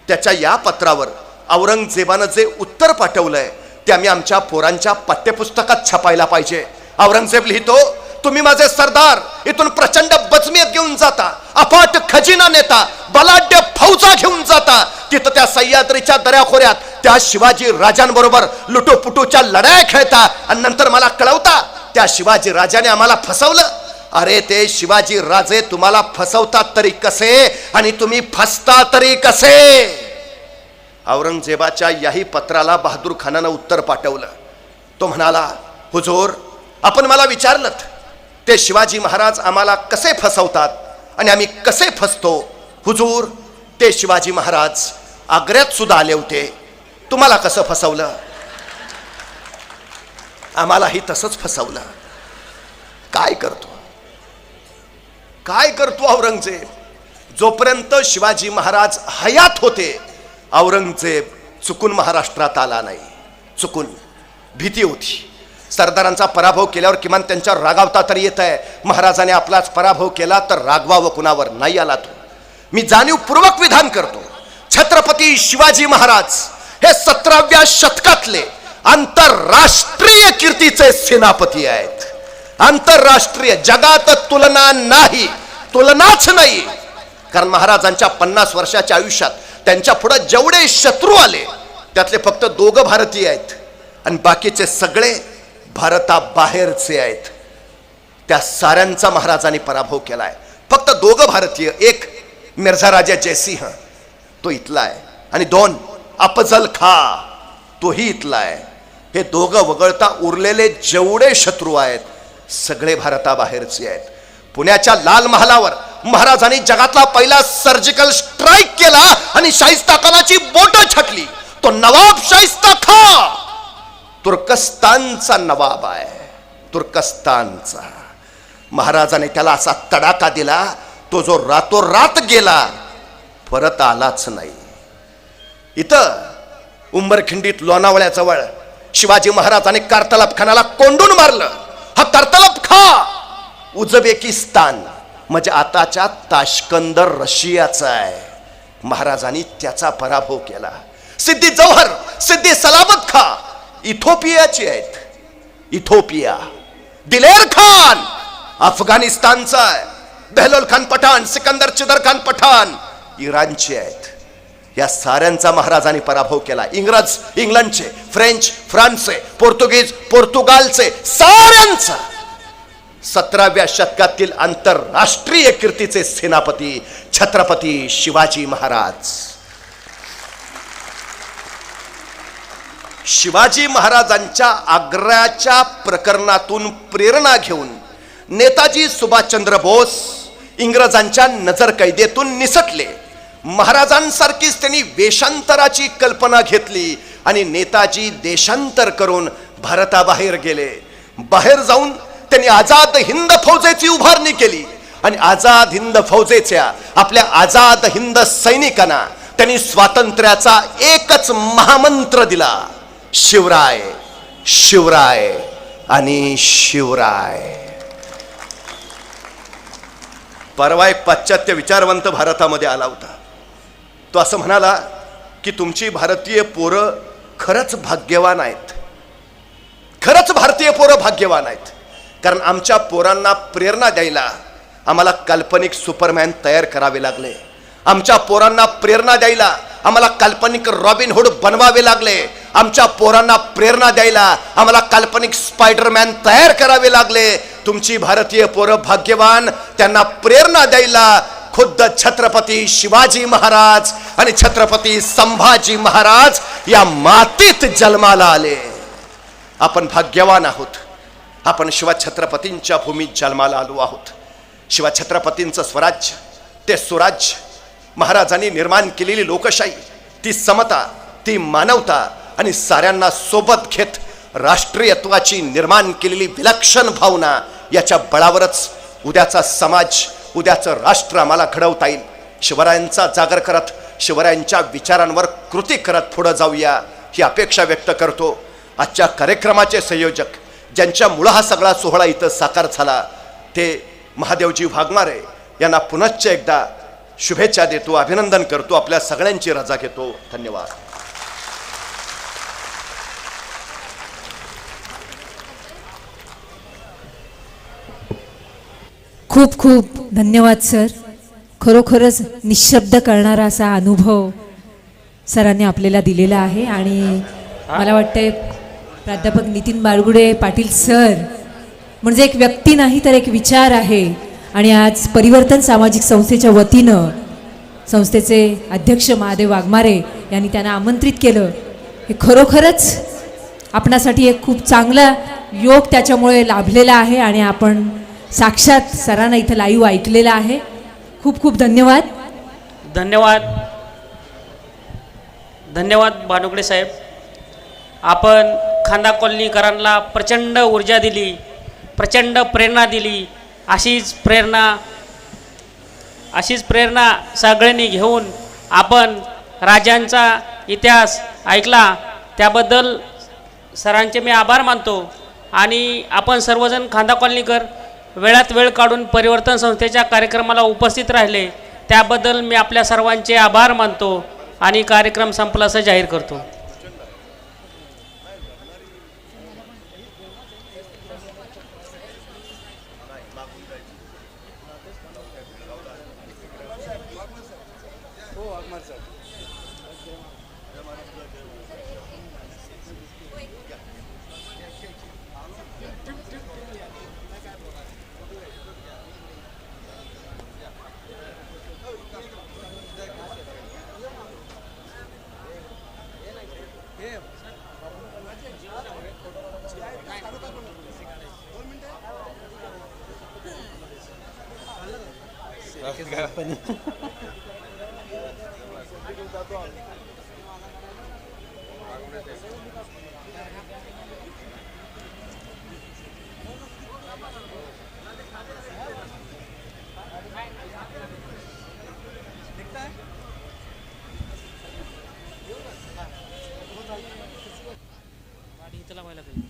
त्याच्या या पत्रावर औरंगजेबानं जे उत्तर पाठवलंय ते आम्ही आमच्या पोरांच्या पाठ्यपुस्तकात छापायला पाहिजे. औरंगजेब लिहितो, तुम्ही माझे सरदार इथून प्रचंड बजमीत घेऊन जाता, अफाट खजिना नेता, बलाढ्य फौजा घेऊन जाता. तिथं त्या सह्याद्रीच्या दऱ्याखोऱ्यात त्या शिवाजी राजांबरोबर लुटूपुटूच्या लढाया खेळता आणि नंतर मला कळवता त्या शिवाजी राजाने आम्हाला फसवलं. अरे ते शिवाजी राजे तुम्हाला फसवतात तरी कसे आणि तुम्ही फसता तरी कसे? औरंगजेबाच्या याही पत्राला बहादूर खानानं उत्तर पाठवलं. तो म्हणाला, हुजूर आपण मला विचारलं ते शिवाजी महाराज आम्हाला कसे फसवतात आणि आम्ही कसे फसतो. हुजूर ते शिवाजी महाराज आग्र्यात सुद्धा आले होते, तुम्हाला कसं फसवलं? आम्हालाही तसंच फसवलं. काय करतो औरंगजेब? जोपर्यंत शिवाजी महाराज हयात होते औरंगजेब चुकून महाराष्ट्रात आला नाही. चुकून. भीती होती. सरदारांचा पराभव केल्यावर किमान त्यांच्यावर रागावता तरी येत आहे. महाराजाने आपलाच पराभव केला तर रागवावं कुणावर नाही आला तो. मी जाणीवपूर्वक विधान करतो, छत्रपती शिवाजी महाराज हे 17व्या शतकातले आंतरराष्ट्रीय कीर्तीचे सेनापती आहेत. आंतरराष्ट्रीय, जगात तुलना नाही, तुलनाच नाही. कारण महाराजांच्या 50 वर्षाच्या आयुष्यात त्यांच्या पुढे जेवढे शत्रू आले त्यातले फक्त 2 भारतीय आहेत आणि बाकीचे सगळे भारताबाहेरचे आहेत. त्या साऱ्यांचा महाराजांनी पराभव केलाय. फक्त 2 भारतीय, एक मिर्झा राजा जयसिंह तो इथला आहे आणि 2 अफजल खा तोही इथला आहे. हे 2 वगळता उरलेले जेवढे शत्रू आहेत सगळे भारताबाहेरचे आहेत. पुण्याच्या लाल महालावर महाराजांनी जगातला पहिला सर्जिकल स्ट्राईक केला आणि शाहिस्ता खानाची बोट छाटली. तो नवाब शाहिस्ता खान तुर्कस्तानचा नवाब आहे, तुर्कस्तानचा. महाराजाने त्याला असा तडाखा दिला, तो जो रातोरात गेला परत आलाच नाही. इथं उंबरखिंडीत लोणावळ्याजवळ शिवाजी महाराजांनी कारतलब खानाला कोंडून मारलं. हा कारतलब खा उझबेकिस्तान म्हणजे आताच्या ताश्कंद रशियाचा आहे. महाराजांनी त्याचा पराभव केला. सिद्दी जौहर, सिद्दी सलामत खा इथोपियाचे आहेत. इथोपिया. दिलेर खान अफगाणिस्तानचा आहे. बेहलोल खान पठाण, सिकंदर चिदर खान पठाण इराणचे आहेत. या साऱ्यांचा महाराजांनी पराभव केला. इंग्रज इंग्लंडचे, फ्रेंच फ्रान्सचे, पोर्तुगीज पोर्तुगालचे, साऱ्यांचा. 17व्या शतकातील आंतरराष्ट्रीय कीर्तीचे सेनापती छत्रपती शिवाजी महाराज. शिवाजी महाराजांच्या आग्र्याच्या प्रकरणातून प्रेरणा घेऊन नेताजी सुभाषचंद्र बोस इंग्रजांच्या नजरकैदेतून निसटले. महाराजांसारखीच त्यांनी वेषांतराची कल्पना घेतली आणि नेताजी देशांतर करून भारताबाहेर गेले. बाहेर जाऊन त्यांनी आझाद हिंद फौजेची उभारणी केली आणि आझाद हिंद फौजेच्या आपल्या आझाद हिंद सैनिकांना त्यांनी स्वातंत्र्याचा एकच महामंत्र दिला, शिवराय शिवराय आणि शिवराय. परवा एक पाश्चात्य विचारवंत भारतामध्ये आला होता. तो असं म्हणाला की तुमची भारतीय पोरं खरंच भाग्यवान आहेत. खरंच भारतीय पोरं भाग्यवान आहेत, कारण आमच्या पोरांना प्रेरणा द्यायला आम्हाला काल्पनिक सुपरमॅन तयार करावे लागले. आमच्या पोरांना प्रेरणा द्यायला आम्हाला काल्पनिक रॉबिनहुड बनवावे लागले. आमच्या पोरांना प्रेरणा द्यायला आम्हाला काल्पनिक स्पायडरमॅन तयार करावे लागले. तुमची भारतीय पोरं भाग्यवान, त्यांना प्रेरणा द्यायला खुद्द छत्रपती शिवाजी महाराज आणि छत्रपती संभाजी महाराज या मातीत जन्माला आले. आपण भाग्यवान आहोत. आपण शिवछत्रपतींच्या भूमीत जन्माला आलो आहोत. शिवछत्रपतींचं स्वराज्य, ते सुराज्य, महाराजांनी निर्माण केलेली लोकशाही, ती समता, ती मानवता आणि साऱ्यांना सोबत घेत राष्ट्रीयत्वाची निर्माण केलेली विलक्षण भावना, याच्या बळावरच उद्याचा समाज, उद्याचं राष्ट्र आम्हाला घडवता येईल. शिवरायांचा जागर करत, शिवरायांच्या विचारांवर कृती करत पुढे जाऊया ही अपेक्षा व्यक्त करतो. आजच्या कार्यक्रमाचे संयोजक, ज्यांच्यामुळं हा सगळा सोहळा इथं साकार झाला, ते महादेवजी वाघमारे यांना पुनश्च एकदा शुभेच्छा देतो, अभिनंदन करतो, आपल्या सगळ्यांची रजा घेतो. धन्यवाद. खूप खूप धन्यवाद सर. खरोखरच निशब्द करणारा असा अनुभव सरांनी आपल्याला दिलेला आहे. आणि मला वाटतंय प्राध्यापक नितीन बाळगुडे पाटील सर म्हणजे एक व्यक्ती नाही तर एक विचार आहे. आणि आज परिवर्तन सामाजिक संस्थेच्या वतीनं संस्थेचे अध्यक्ष महादेव वाघमारे यांनी त्यांना आमंत्रित केलं. हे खरोखरच आपणासाठी एक खूप चांगला योग त्याच्यामुळे लाभलेला आहे. आणि आपण साक्षात सरांना इथं लाईव्ह ऐकलेलं आहे. खूप खूप धन्यवाद. धन्यवाद. धन्यवाद भानुगडे साहेब. आपण खांदा कॉलनीकरांना प्रचंड ऊर्जा दिली, प्रचंड प्रेरणा दिली. अशीच प्रेरणा सगळ्यांनी घेऊन आपण राजांचा इतिहास ऐकला, त्याबद्दल सरांचे मी आभार मानतो. आणि आपण सर्वजण खांदा कॉलनीकर वेळात वेळ काढून परिवर्तन संस्थेच्या कार्यक्रमाला उपस्थित राहिले, त्याबद्दल मी आपल्या सर्वांचे आभार मानतो आणि कार्यक्रम संपला असं जाहीर करतो. गाडी इथं लावायला पाहिजे.